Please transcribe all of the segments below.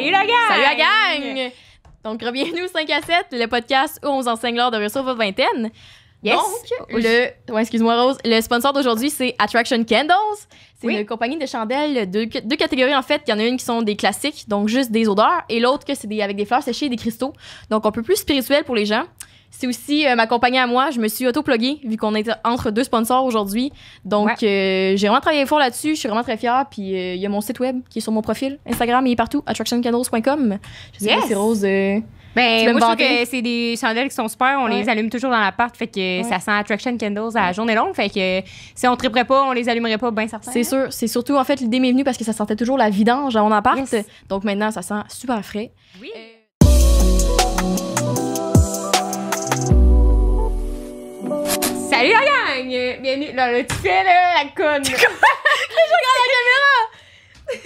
Salut la gang! Salut la gang! Donc, bienvenue au 5 à 7, le podcast où on vous enseigne l'art de réussir votre vingtaine. Yes. Donc, excuse-moi Rose, le sponsor d'aujourd'hui, c'est Attraction Candles. C'est une compagnie de chandelles, deux catégories en fait. Il y en a une qui sont des classiques, donc juste des odeurs, et l'autre que c'est avec des fleurs séchées et des cristaux. Donc, un peu plus spirituel pour les gens. C'est aussi ma compagnie à moi. Je me suis auto-pluguée vu qu'on est entre deux sponsors aujourd'hui. Donc, j'ai vraiment travaillé fort là-dessus. Je suis vraiment très fière. Puis, il y a mon site web qui est sur mon profil. Instagram, il est partout. attractioncandles.com. Je sais pas si Rose... Ben, moi, je trouve que c'est des chandelles qui sont super. On les allume toujours dans l'appart. Fait que ça sent Attraction Candles à la journée longue. Fait que si on triperait pas, on les allumerait pas, bien certain. C'est sûr. C'est surtout, en fait, l'idée m'est venue parce que ça sentait toujours la vidange dans mon appart. Yes. Donc, maintenant, ça sent super frais. Oui. Salut la gang! Bienvenue. Là, tu fais la conne. Je regarde la caméra!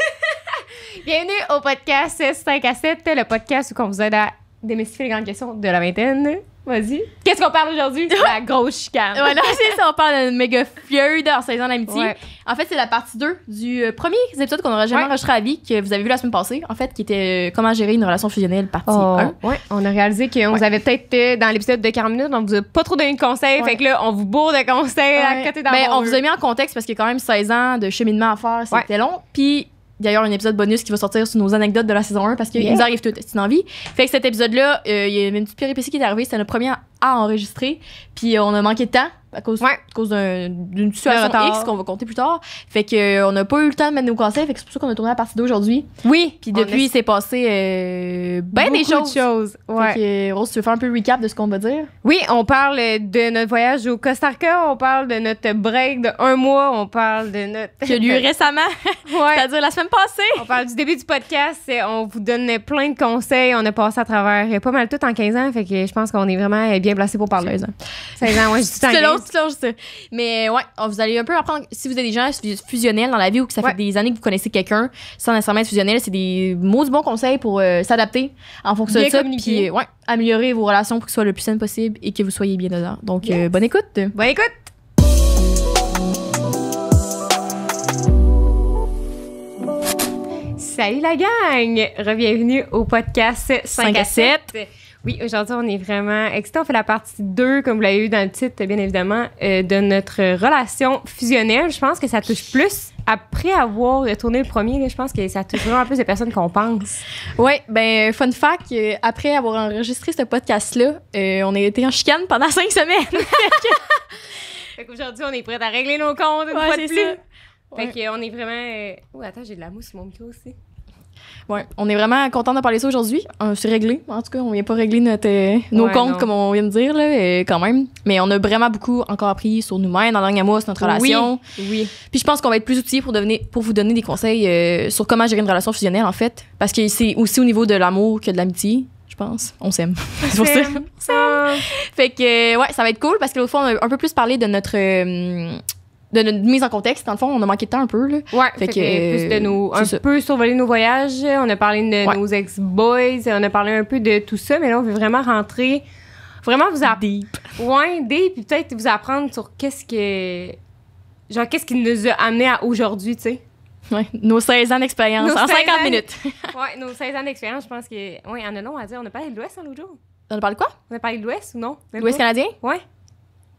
Bienvenue au podcast 5 à 7, le podcast où on vous aide à démystifier les grandes questions de la vingtaine. Vas-y. Qu'est-ce qu'on parle aujourd'hui? La grosse chicane. Ouais, là, c'est ça. On parle d'une méga feud en 16 ans d'amitié. Ouais. En fait, c'est la partie 2 du premier épisode qu'on n'aura jamais enregistré à vie, que vous avez vu la semaine passée, en fait, qui était comment gérer une relation fusionnelle, partie 1. Ouais, on a réalisé qu'on vous avait peut-être, dans l'épisode de 40 minutes, on vous a pas trop donné de conseils. Fait que là, on vous bourre de conseils à côté d'amour. On vous a mis en contexte parce qu'il y a quand même 16 ans de cheminement à faire. C'était long. Puis, d'ailleurs, un épisode bonus qui va sortir sur nos anecdotes de la saison 1 parce qu'il nous arrive tout. C'est une envie. Fait que cet épisode-là, il y a une petite péripétie qui est arrivée. C'était le premier à enregistrer. Puis on a manqué de temps à cause d'une situation X qu'on va compter plus tard. Fait que on n'a pas eu le temps de mettre nos conseils. Fait que c'est pour ça qu'on a tourné la partie 2 aujourd'hui. Oui. Puis depuis, il s'est passé des choses. Ouais. Fait que Rose, tu veux faire un peu le recap de ce qu'on va dire? Oui, on parle de notre voyage au Costa Rica. On parle de notre break de 1 mois. On parle de notre... Qui a lieu récemment. C'est-à-dire la semaine passée. On parle du début du podcast. On vous donne plein de conseils. On a passé à travers pas mal tout en 15 ans. Fait que je pense qu'on est vraiment bien placé pour parler. 16 ans, ouais, je dis tout en 15. Mais ouais, vous allez un peu apprendre, si vous êtes des gens fusionnels dans la vie ou que ça fait des années que vous connaissez quelqu'un sans nécessairement être fusionnel, c'est des mots du bon conseil pour s'adapter en fonction de ça. Puis améliorer vos relations pour que ce soit le plus sain possible et que vous soyez bien dedans. Donc, bonne écoute. Bonne écoute. Salut la gang! Bienvenue au podcast 5 à 7. Oui, aujourd'hui, on est vraiment excités. On fait la partie 2, comme vous l'avez vu dans le titre, bien évidemment, de notre relation fusionnelle. Je pense que ça touche plus, après avoir tourné le premier, là, je pense que ça touche vraiment plus de personnes qu'on pense. Oui, ben fun fact, après avoir enregistré ce podcast-là, on a été en chicane pendant 5 semaines. Fait qu'aujourd'hui, on est prêts à régler nos comptes une fois de plus. Fait qu'on est vraiment... Oh, attends, j'ai de la mousse sur mon micro aussi. Ouais, on est vraiment content de parler ça aujourd'hui. C'est réglé. En tout cas, on vient pas régler nos comptes comme on vient de dire là, quand même. Mais on a vraiment beaucoup encore appris sur nous-mêmes dans le dernier mois, sur notre relation. Oui. Puis je pense qu'on va être plus outillés pour vous donner des conseils sur comment gérer une relation fusionnelle en fait, parce que c'est aussi au niveau de l'amour que de l'amitié. Je pense. On s'aime. C'est pour ça. Fait que ça va être cool parce que l'autre fois on a un peu plus parlé de notre mise en contexte. Dans le fond, on a manqué de temps un peu. Là. Ouais, fait que plus de peu survoler nos voyages. On a parlé de nos ex-boys. On a parlé un peu de tout ça. Mais là, on veut vraiment rentrer... Vraiment vous apprendre... Deep. Ouais, deep. Puis peut-être vous apprendre sur qu'est-ce qui nous a amené à aujourd'hui, tu sais. Ouais, nos 16 ans d'expérience en 50 minutes. Ouais, nos 16 ans d'expérience, je pense que... Ouais, il y en a long à dire. On a parlé de l'Ouest l'autre jour. On a parlé de quoi? On a parlé de l'Ouest ou non? L'Ouest canadien? Ouais.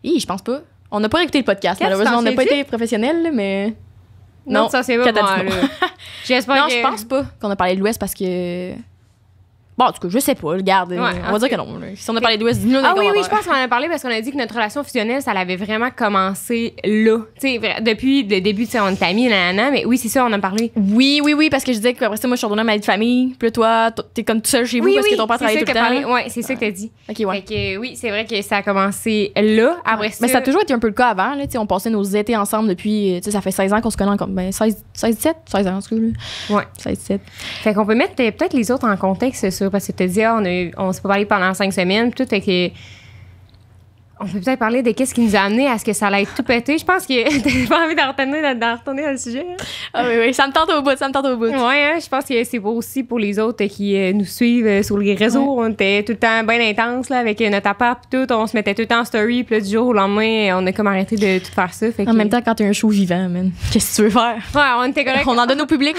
Je pense pas. On n'a pas écouté le podcast, malheureusement. On n'a pas été professionnels, mais... Non, ça c'est pas moi, là. J'espère Non, je pense pas qu'on a parlé de l'Ouest parce que... Bon, en tout cas, je sais pas, regarde. On va dire que non. Là. Si on a parlé de l'Ouest, dis-nous dans les commentaires. Oui, je pense qu'on en a parlé parce qu'on a dit que notre relation fusionnelle, ça avait vraiment commencé là. Tu sais, depuis le début, tu sais, on est amis, mais oui, c'est ça, on en a parlé. Oui, parce que je disais qu'après ça, moi, je suis retournée à ma vie de famille. Puis toi, t'es comme tout seul chez vous parce que ton père travaillait tout le temps. Oui, c'est ça que t'as dit. OK, ouais. Fait que oui, c'est vrai que ça a commencé là. Après ça... Mais ça a toujours été un peu le cas avant. Là, on passait nos étés ensemble depuis... Ça fait 16 ans qu'on se connaît encore. 16-17 ans, en tout cas. Ouais. 16-17. Fait qu'on peut mettre peut-être les autres en contexte, ça, parce que t'as dit, on s'est pas parlé pendant 5 semaines, puis tout, fait que on peut peut-être parler de qu'est-ce qui nous a amené à ce que ça allait tout péter. Je pense que t'avais pas envie d'en retourner dans le sujet. Ah oui, ça me tente au bout, Ouais, je pense que c'est beau aussi pour les autres qui nous suivent sur les réseaux. Ouais. On était tout le temps bien intense là, avec notre appart et tout. On se mettait tout le temps en story, puis là, du jour au lendemain, on a comme arrêté de tout faire ça. Fait en même temps, quand t'as un show vivant, man, qu'est-ce que tu veux faire? Ouais, on était correct. On en donne au public.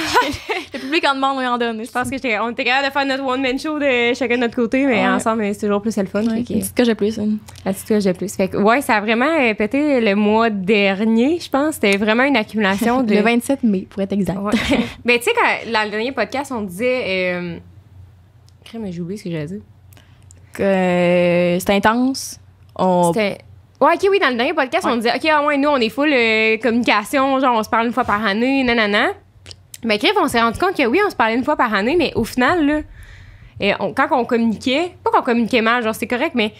Le public en demande, on en donne. Je pense que on était capable de faire notre one-man show de chacun de notre côté, mais ensemble, c'est toujours plus le fun. Une petite coche de plus. La petite coche de plus. Fait que, ouais, ça a vraiment pété le mois dernier, je pense. C'était vraiment une accumulation de... Le 27 mai, pour être exact. Ouais. Mais tu sais, dans le dernier podcast, on disait... mais j'ai oublié ce que j'avais dit. C'était intense. C'était... Ouais, OK, oui, dans le dernier podcast, on disait, OK, nous, on est full communication, genre, on se parle une fois par année, nanana. Mais Criff, on s'est rendu compte que oui, on se parlait une fois par année, mais au final, là, quand on communiquait, pas qu'on communiquait mal, genre, c'est correct, mais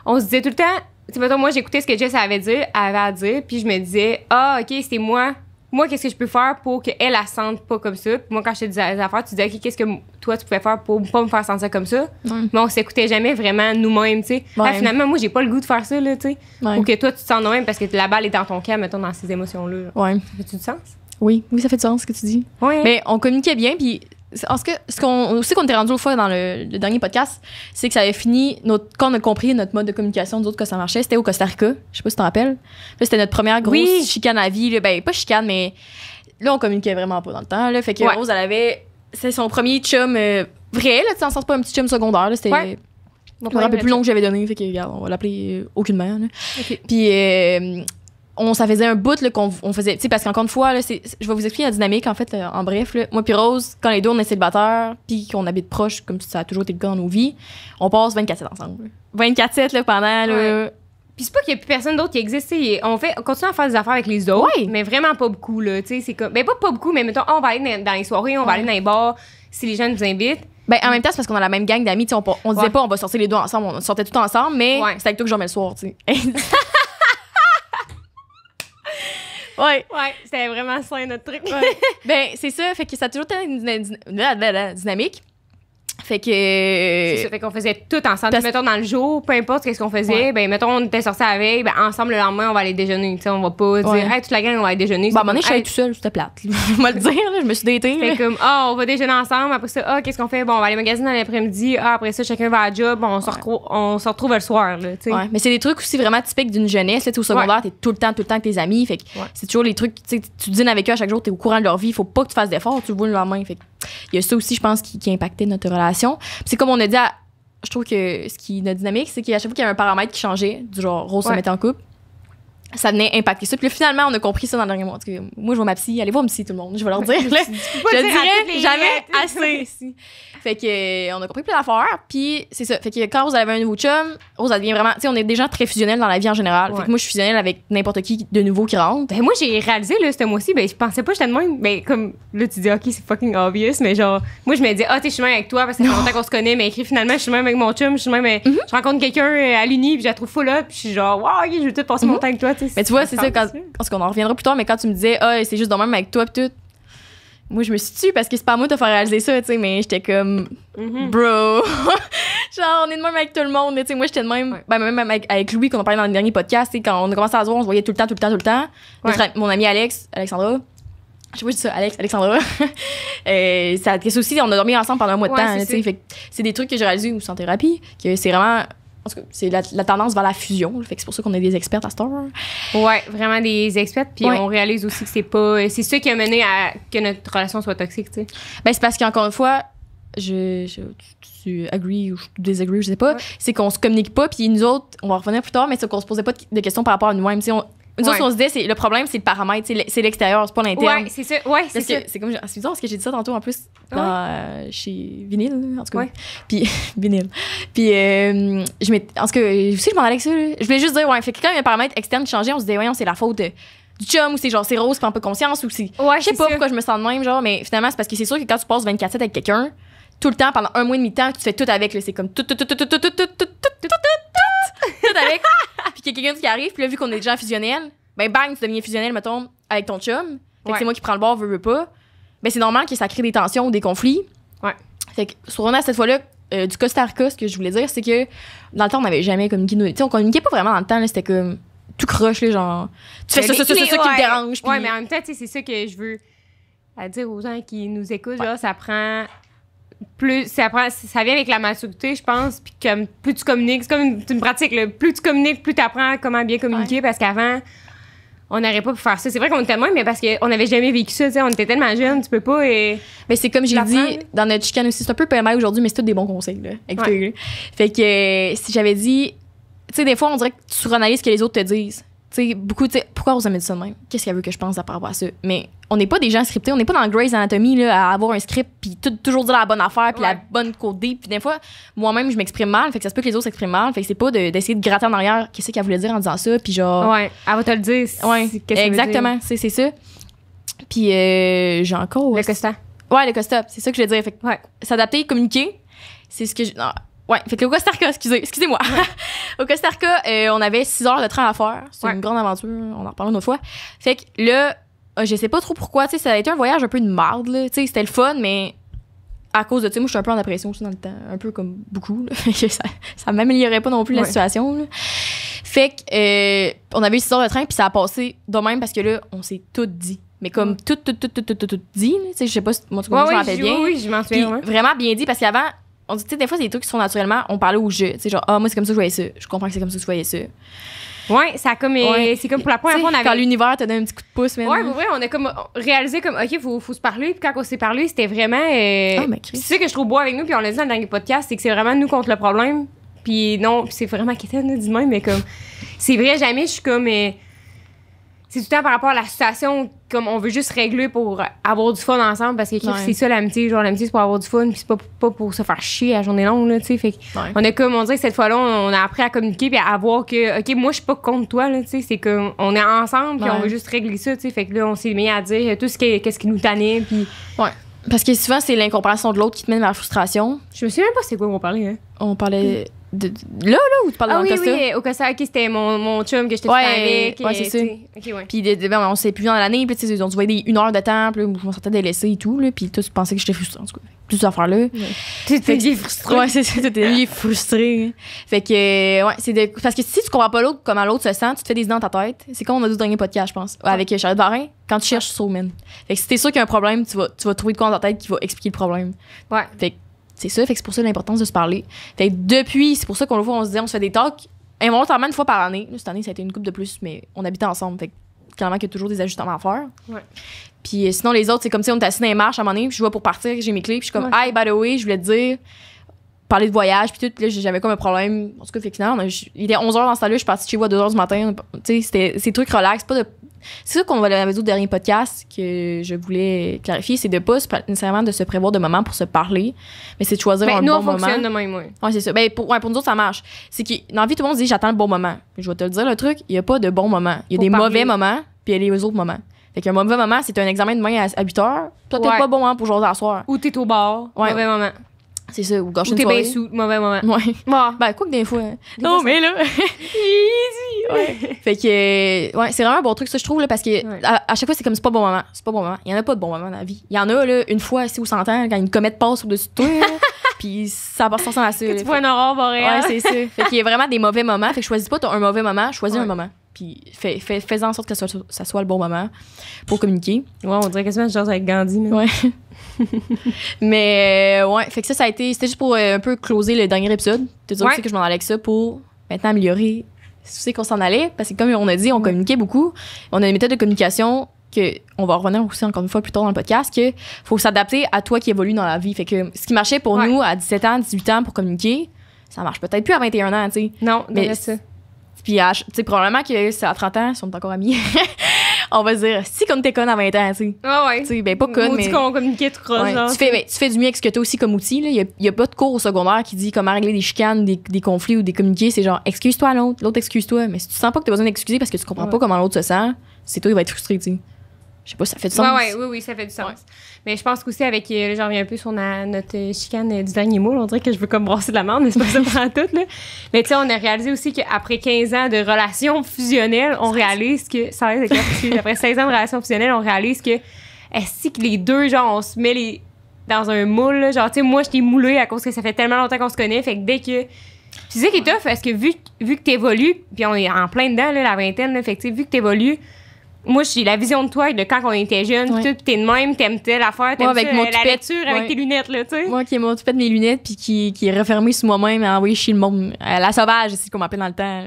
on se disait tout le temps, tu sais, mettons, moi, j'écoutais ce que Jess avait à dire, puis je me disais, OK, c'est moi, qu'est-ce que je peux faire pour qu'elle, elle sente pas comme ça? Puis moi, quand je te disais des affaires, tu disais, OK, qu'est-ce que toi, tu pouvais faire pour pas me faire sentir comme ça? Mais on s'écoutait jamais vraiment nous-mêmes, tu sais. Là, finalement, moi, j'ai pas le goût de faire ça, là, tu sais. Ou que toi, tu te sens de même parce que la balle est dans ton cœur, mettons, dans ces émotions-là. Ouais. Ça fait-tu du sens? Oui, ça fait du sens, ce que tu dis. Ouais. Mais on communiquait bien, puis ce qu'on était rendu l'autre fois dans le dernier podcast, c'est que ça avait fini, quand on a compris notre mode de communication, nous autres, que ça marchait, c'était au Costa Rica. Je sais pas si tu te rappelles. Là, c'était notre première grosse chicane à la vie. Là. Ben, pas chicane, mais là, on communiquait vraiment pas dans le temps. Là. Fait que Rose, elle avait... C'est son premier chum vrai, là, tu sais, en sens pas un petit chum secondaire. Là, c'était... Je me rappelle plus long que j'avais donné. Fait que, regarde, on va l'appeler aucunement. Là. Okay. Puis... ça faisait un bout là, qu'on faisait, tu sais, parce qu'encore une fois, là, je vais vous expliquer la dynamique, en fait, en bref. Là. Moi puis Rose, quand les deux, on est célibataires, puis qu'on habite proche, comme ça a toujours été le cas dans nos vies, on passe 24/7 ensemble. 24/7 là, pendant... Là, puis c'est pas qu'il y a plus personne d'autre qui existe. On continue à faire des affaires avec les autres, mais vraiment pas beaucoup. Là, c'est comme, ben, pas beaucoup, mais mettons, on va aller dans les soirées, on va aller dans les bars, si les gens nous invitent. Ben, en même temps, c'est parce qu'on a la même gang d'amis. On disait pas on va sortir les deux ensemble, on sortait tout ensemble, mais c'est avec toi que je dormais le soir. Tu sais. Ouais, c'était vraiment sain notre truc. Ben, c'est ça, fait que ça a toujours été une dynamique. Fait que... C'est ça, fait qu'on faisait tout ensemble. Mettons, dans le jour, peu importe qu'est-ce qu'on faisait, ben, mettons, on était sortis la veille, ben, ensemble, le lendemain, on va aller déjeuner. Tu sais, on va pas dire, hey, toute la gang, on va aller déjeuner. Bon, à un moment donné, je suis allée tout seul, c'était plate. Je vais le dire, là, je me suis datée. C'était comme, on va déjeuner ensemble. Après ça, qu'est-ce qu'on fait? Bon, on va aller magasiner dans l'après-midi. Après ça, chacun va à la job. On se retrouve le soir, là, tu sais. Ouais, mais c'est des trucs aussi vraiment typiques d'une jeunesse. Là, au secondaire, t'es tout le temps avec tes amis. Fait que c'est toujours les trucs, tu dînes avec eux à chaque jour, t'es au courant de leur vie. Faut pas que tu fasses d'efforts, tu le vois le lendemain. Fait il y a ça aussi, je pense, qui impactait notre relation. Puis c'est comme on a dit, je trouve que ce qui est notre dynamique, c'est qu'à chaque fois qu'il y a un paramètre qui changeait, du genre Rose se mettait en couple, ça venait impacter ça. Puis là, finalement, on a compris ça dans le dernier mois. Moi, je vois ma psy. Allez voir ma psy, tout le monde. Je vais leur dire. Là, je dirais jamais assez. Fait que on a compris plein d'affaires. Puis c'est ça. Fait que quand Rose avait un nouveau chum, Rose, elle devient vraiment... Tu sais, on est des gens très fusionnels dans la vie en général. Fait que moi, je suis fusionnelle avec n'importe qui de nouveau qui rentre. Ben moi, j'ai réalisé, là, ce mois-ci, ben je pensais pas que j'étais de même. Ben comme, là, tu dis, OK, c'est fucking obvious. Mais genre, moi, je me dis, tu sais, je suis même avec toi parce que ça fait longtemps qu'on se connaît. Mais finalement, je suis même avec mon chum. Je suis même... Je rencontre quelqu'un à l'uni, puis je la trouve full up. Puis je suis genre, wow, OK, je veux tout passer mon temps avec toi. Mais tu vois, c'est ça, parce qu'on en reviendra plus tard, mais quand tu me disais, c'est juste de même avec toi, pis tout, moi, je me suis tue parce que c'est pas à moi de te faire réaliser ça, tu sais, mais j'étais comme, bro, genre, on est de même avec tout le monde, tu sais, moi, j'étais de même, ben, même avec Louis, qu'on a parlé dans le dernier podcast, tu sais, quand on a commencé à se voir, on se voyait tout le temps. Mon ami Alexandra, je sais pas, je dis ça, Alexandra, ça aussi, on a dormi ensemble pendant un mois de temps, tu sais, fait que c'est des trucs que j'ai réalisés en thérapie, que c'est vraiment... En tout cas, c'est la tendance vers la fusion. Fait que c'est pour ça qu'on est des expertes à cette heure. Ouais, vraiment des expertes. Puis on réalise aussi que c'est ça qui a mené à que notre relation soit toxique, tu sais. Ben, c'est parce qu'encore une fois, tu agree ou disagree, je sais pas, c'est qu'on se communique pas. Puis nous autres, on va revenir plus tard, mais c'est qu'on se posait pas de questions par rapport à nous-mêmes. Nous autres, on se disait, le problème, c'est le paramètre, c'est l'extérieur, c'est pas l'interne. Ouais, c'est ça. Ouais, c'est ça. C'est comme, c'est bizarre parce que j'ai dit ça tantôt en plus chez Vinyl, en tout cas. Puis, Vinyl. Puis, en tout cas, aussi, je m'en allais avec ça. Je voulais juste dire, fait que quand il y a un paramètre externe qui changeait, on se disait, c'est la faute du chum ou c'est genre, c'est Rose qui prend pas conscience ou c'est. Je sais pas pourquoi je me sens de même, genre, mais finalement, c'est parce que c'est sûr que quand tu passes 24/7 avec quelqu'un, tout le temps, pendant un mois et demi de temps, tu fais tout avec, là, c'est comme tout avec. Puis qu'il y a quelqu'un qui arrive, puis là, vu qu'on est déjà fusionnel, ben bang, tu deviens fusionnel, mettons, avec ton chum. Fait que c'est moi qui prends le bord, veux pas. Ben c'est normal que ça crée des tensions ou des conflits. Fait que sur cette fois-là, du Costa Rica, ce que je voulais dire, c'est que dans le temps, on n'avait jamais communiqué. Tu sais, on communiquait pas vraiment dans le temps, là, c'était comme tout croche, là, genre. Tu fais ça qui me dérange. Ouais, mais en même temps, tu sais, c'est ça que je veux dire aux gens qui nous écoutent, genre, ça prend. Ça vient avec la maturité, je pense, puis comme plus tu communiques, c'est comme une pratique, là, plus tu communiques, plus tu apprends comment bien communiquer, parce qu'avant, on n'aurait pas pu faire ça. C'est vrai qu'on était moins, mais parce qu'on n'avait jamais vécu ça, tu sais, on était tellement jeunes, tu peux pas. Ben, c'est comme j'ai dit dans notre chicane aussi, c'est un peu PMI aujourd'hui, mais c'est tous des bons conseils, là. Écoutez, fait que si j'avais dit, tu sais, des fois, on dirait que tu suranalyses ce que les autres te disent. Tu sais, beaucoup, tu sais, pourquoi Rosa me dit ça de même? Qu'est-ce qu'elle veut que je pense par rapport à ça? Mais on n'est pas des gens scriptés, on n'est pas dans Grey's Anatomy, là, à avoir un script, puis toujours dire la bonne affaire, puis la bonne codée. Puis des fois, moi-même, je m'exprime mal, fait que ça se peut que les autres s'expriment mal, fait que c'est pas d'essayer de gratter en arrière qu'est-ce qu'elle voulait dire en disant ça, puis genre. Ouais, elle va te le dire. Ouais, exactement, c'est ça. Puis j'ai encore. Le Costa. Ouais, le Costa, c'est ça que je voulais dire. Fait que s'adapter, communiquer, c'est ce que je. Non. Ouais, fait que au Costa Rica, excusez-moi. Au Costa Rica, on avait 6 heures de train à faire. C'est une grande aventure, on en reparlera une autre fois. Fait que là, je sais pas trop pourquoi, tu sais, ça a été un voyage un peu de marde, là. Tu sais, c'était le fun, mais à cause de, tu sais, moi, je suis un peu en dépression aussi dans le temps, un peu comme beaucoup, là. ça m'améliorait pas non plus la situation, là. Fait que, on avait eu 6 heures de train, puis ça a passé de même parce que là, on s'est tout dit. Mais comme tout dit, là. Tu sais, je sais pas si moi, tu comprends, je m'en rappelle bien. Oui, je m'en souviens. Vraiment bien dit parce qu'avant, on dit, tu sais, des fois, c'est des trucs qui sont naturellement, on parlait au jeu. Tu sais, genre, moi, c'est comme ça que je voyais ça. Je comprends que c'est comme ça que je voyais ça. Ouais, ça a comme. C'est comme pour la première fois, on avait. Quand l'univers te donne un petit coup de pouce, même. Ouais, pour vrai, on a comme réalisé, comme, OK, faut se parler. Puis quand on s'est parlé, c'était vraiment. C'est ça que je trouve beau avec nous, puis on l'a dit dans le dernier podcast, c'est que c'est vraiment nous contre le problème. Puis non, c'est vraiment quétaine, dis même, mais comme. C'est vrai, jamais je suis comme. C'est tout le temps par rapport à la situation, comme on veut juste régler pour avoir du fun ensemble, parce que c'est ça l'amitié. Genre, l'amitié, c'est pour avoir du fun, puis c'est pas pour se faire chier à journée longue, là, tu sais. Fait on a comme, on dirait que cette fois-là, on a appris à communiquer, puis à voir que, OK, moi, je suis pas contre toi, là, tu sais. C'est comme, on est ensemble, puis on veut juste régler ça, tu sais. Fait que là, on s'est mis à dire tout qu'est-ce qui nous tannait, puis. Ouais. Parce que souvent, c'est l'incompréhension de l'autre qui te mène vers la frustration. Je me souviens même pas c'est quoi on parlait, hein. On parlait. Là, où tu parles dans le Costa? Oui, au Costa, OK, c'était mon chum que j'étais avec. Ouais, c'est ça. OK, ouais. Puis on s'est plus dans l'année, puis ils ont dû voir 1 heure de temps, puis je m'en sortais délaissée et tout, là, puis toi, tu pensais que j'étais frustrée, en tout cas. Toutes ces affaires-là. Tu étais frustrée. Ouais, c'est ça, tu étais frustrée. Fait que, ouais, parce que si tu comprends pas l'autre comment l'autre se sent, tu te fais des idées dans ta tête. C'est comme on a dit au dernier podcast, je pense, avec Charlotte Barin, quand tu cherches sur Men. Fait que si t'es sûr qu'il y a un problème, tu vas trouver de quoi dans ta tête qui va expliquer le problème. Ouais. Fait que c'est ça, fait que c'est pour ça l'importance de se parler. Fait que depuis, c'est pour ça qu'on le voit, on se disait, on se fait des talks involontairement 1 fois par année. Là, cette année, ça a été une couple de plus, mais on habitait ensemble. Fait que clairement qu'il y a toujours des ajustements à faire. Ouais. Puis sinon, les autres, c'est comme si on était assis dans les marches à un moment donné, puis je vois pour partir, j'ai mes clés, puis je suis comme, hey, by the way, je voulais te dire, parler de voyage, puis tout, puis là, j'avais comme un problème. En tout cas, fait que finalement, il était 11h dans ce temps-là, je suis partie chez moi à 2h du matin. Tu sais, c'était ces trucs relax, pas de. C'est ça qu'on avait dit au dernier podcast que je voulais clarifier, c'est de pas nécessairement de se prévoir de moments pour se parler, mais c'est de choisir un bon moment. Nous, on fonctionne de même, oui. Ouais, c'est ça. Ben, pour nous autres, ça marche. C'est que dans la vie, tout le monde se dit, j'attends le bon moment. Je vais te le dire, le truc, il y a pas de bon moment. Il y a des mauvais moments, puis il y a les autres moments. Fait qu'un mauvais moment, c'est un examen demain à 8h. Toi, t'es pas bon moment pour jouer à soir. Ou t'es au bar. Mauvais moment. C'est ça, ou gâcher une soirée. Ou t'es bien sous, mauvais moment. Ouais. Ben, quoi que des fois. Non, mais là. Easy. Ouais. Fait que, ouais, c'est vraiment un bon truc, ça, je trouve, là, parce que à chaque fois, c'est comme c'est pas bon moment. C'est pas bon moment. Il y en a pas de bon moment dans la vie. Il y en a, là, une fois, si ou 100 ans, quand une comète passe au-dessus de toi, puis ça passe sans à ça. Que tu vois une aurore boréale. Ouais, c'est ça. Fait qu'il y a vraiment des mauvais moments. Fait que choisis pas un mauvais moment, choisis un moment. Puis fais en sorte que ça soit le bon moment pour communiquer. Ouais, on dirait quasiment genre avec Gandhi. Mais... Ouais. Mais ouais, fait que ça a été. C'était juste pour un peu closer le dernier épisode. Te dire aussi que je m'en allais avec ça pour maintenant améliorer. Tu sais qu'on s'en allait. Parce que comme on a dit, on communiquait beaucoup. On a une méthode de communication on va revenir aussi encore une fois plus tard dans le podcast, que faut s'adapter à toi qui évolue dans la vie. Fait que ce qui marchait pour nous à 17 ans, 18 ans pour communiquer, ça marche peut-être plus à 21 ans, tu sais. Non, mais ça. Puis, tu sais, probablement que c'est à 30 ans, si on est encore amis, on va se dire, si comme t'es conne à 20 ans, tu sais. Ah ouais. Tu sais, ben pas conne, mais. qu'on communiquait tout croche, genre. Tu fais du mieux avec ce que t'as aussi comme outil, là. Il y a pas de cours au secondaire qui dit comment régler des chicanes, des conflits ou des communiquer. C'est genre, excuse-toi à l'autre excuse-toi. Mais si tu sens pas que t'as besoin d'excuser parce que tu comprends pas comment l'autre se sent, c'est toi qui va être frustré, tu sais. Je sais pas si ça fait du sens. Oui, ça fait du sens. Ouais. Mais je pense qu'aussi avec, j'en reviens un peu sur notre chicane du dernier mot, là, on dirait que je veux comme brasser de la merde, mais c'est pas ça pour tout, là. Mais tu sais, on a réalisé aussi qu'après 15 ans de relations fusionnelles, on réalise que, après 16 ans de relations fusionnelles, on réalise que, est-ce que les deux, genre, on se met dans un moule, là, genre, tu sais, moi, je t'ai moulé à cause que ça fait tellement longtemps qu'on se connaît, fait que dès que... Puis c'est ça qui est tough, parce que vu que t'évolues, puis on est en plein dedans, là, la vingtaine, là, fait que tu sais, vu que t'évolues, moi, j'ai la vision de toi de quand on était jeune, pis t'es de même, t'aimes telle affaire, t'aimes avec ça, mon la lecture avec tes lunettes, là, tu sais. Moi, qui ai mon toupette, mes lunettes, puis qui est refermé sur moi-même, à envoyer chez le monde. La sauvage, c'est ce qu'on m'appelait dans le temps.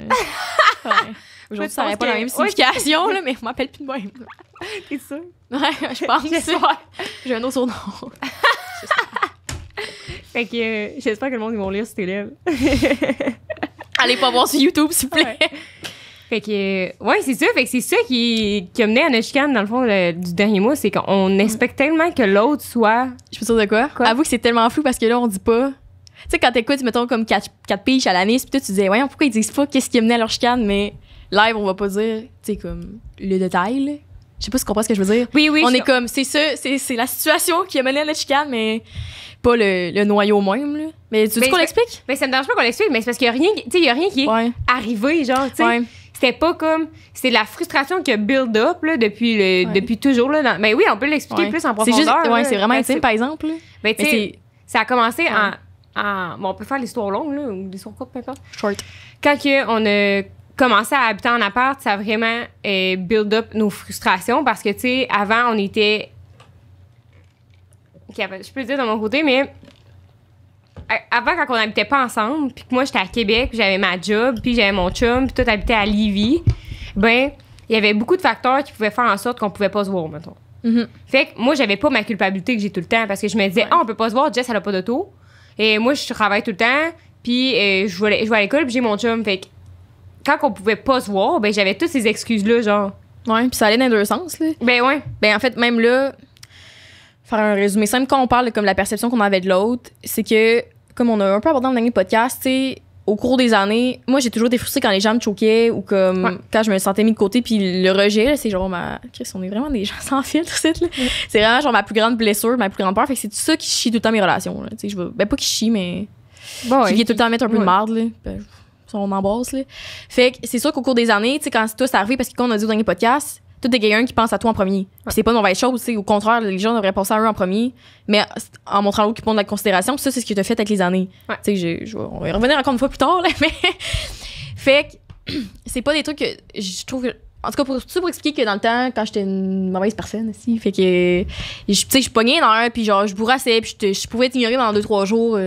Aujourd'hui, ça n'aurait pas la même signification, là, mais je m'appelle plus de même. T'es sûr? Ouais, je pense. J'ai un autre surnom. Fait que j'espère que le monde ils vont lire cet élève. Allez pas voir sur YouTube, s'il vous plaît. Ouais. Fait que, ouais, c'est ça. Fait que c'est ça qui a mené à notre chicane, dans le fond, du dernier mois. C'est qu'on expecte tellement que l'autre soit. Je peux dire de quoi? Avoue que c'est tellement flou parce que là, on dit pas. Tu sais, quand t'écoutes, mettons, comme 4 piges à l'année, puis toi, tu disais, voyons, pourquoi ils disent pas qu'est-ce qui a mené à leur chicane, mais live, on va pas dire, tu sais, comme le détail, là. Je sais pas si tu comprends ce que je veux dire. Oui. On est comme, c'est ça, c'est la situation qui a mené à notre chicane, mais pas le noyau même, là. Mais tu veux qu'on l'explique? Ben, ça me dérange pas qu'on l'explique, mais c'est parce qu'il y a rien, tu sais, il y a rien qui est arrivé, genre, tu sais. Ouais. C'était pas comme. C'est de la frustration qui a build up là, depuis toujours. Là, mais oui, on peut l'expliquer plus en profondeur. C'est vraiment intime, par exemple. Ben, tu sais, ça a commencé en. Bon, on peut faire l'histoire longue, là, ou l'histoire courte, peu importe. Short. Quand on a commencé à habiter en appart, ça a vraiment build up nos frustrations parce que, tu sais, avant, on était. Je peux le dire de mon côté, mais. Avant, quand on n'habitait pas ensemble, puis que moi, j'étais à Québec, puis j'avais ma job, puis j'avais mon chum, puis tout habitait à Lévis, ben, il y avait beaucoup de facteurs qui pouvaient faire en sorte qu'on pouvais pas se voir, mettons. Mm-hmm. Fait que moi, j'avais pas ma culpabilité que j'ai tout le temps, parce que je me disais, on peut pas se voir, Jess, elle a pas d'auto. Et moi, je travaille tout le temps, puis je vais à l'école, puis j'ai mon chum. Fait que quand on pouvait pas se voir, ben, j'avais toutes ces excuses-là, genre. Ouais, puis ça allait dans les deux sens, là. Ben, ouais. Ben, en fait, même là, faire un résumé simple, quand on parle de comme la perception qu'on avait de l'autre, c'est que, comme on a un peu abordé dans le dernier podcast, tu sais, au cours des années, moi, j'ai toujours été frustrée quand les gens me choquaient ou comme quand je me sentais mis de côté. Puis le rejet, là, c'est genre Chris, on est vraiment des gens sans filtre, là. C'est vraiment genre ma plus grande blessure, ma plus grande peur. Fait que c'est tout ça qui chie tout le temps mes relations, là. Tu sais, ben, pas qui chie, mais. Bon, qui vient tout le temps mettre un peu de marde, là. Ben, on embrasse, là. Fait que c'est sûr qu'au cours des années, tu sais, quand toi, c'est arrivé, parce que quand on a dit au dernier podcast, toi, t'es quelqu'un qui pense à toi en premier. Puis c'est pas une mauvaise chose, tu sais. Au contraire, les gens devraient penser à eux en premier, mais en montrant l'autre qui prend de la considération. Puis ça, c'est ce que t'as fait avec les années. Tu sais, on va y revenir encore une fois plus tard, là, mais. Fait que c'est pas des trucs que je trouve que. En tout cas, pour expliquer que dans le temps, quand j'étais une mauvaise personne aussi, fait que, tu sais, je pognais une heure, puis genre, je bourrassais, puis je pouvais t'ignorer pendant 2-3 jours,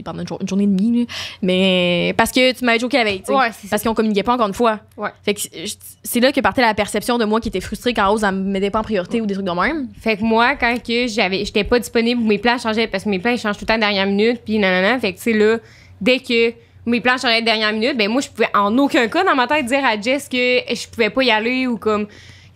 pendant une journée et demie, là, mais parce que tu m'avais joké la veille, tu sais, parce qu'on communiquait pas encore une fois. Fait que c'est là que partait la perception de moi qui était frustrée quand Rose, elle me mettait pas en priorité ou des trucs de même. Fait que moi, quand j'étais pas disponible, mes plans changeaient, parce que mes plans, ils changent tout le temps de dernière minute, puis nanana, fait que, tu sais, là, dès que mes plans changeaient de dernière minute, ben moi, je pouvais en aucun cas dans ma tête dire à Jess que je pouvais pas y aller ou comme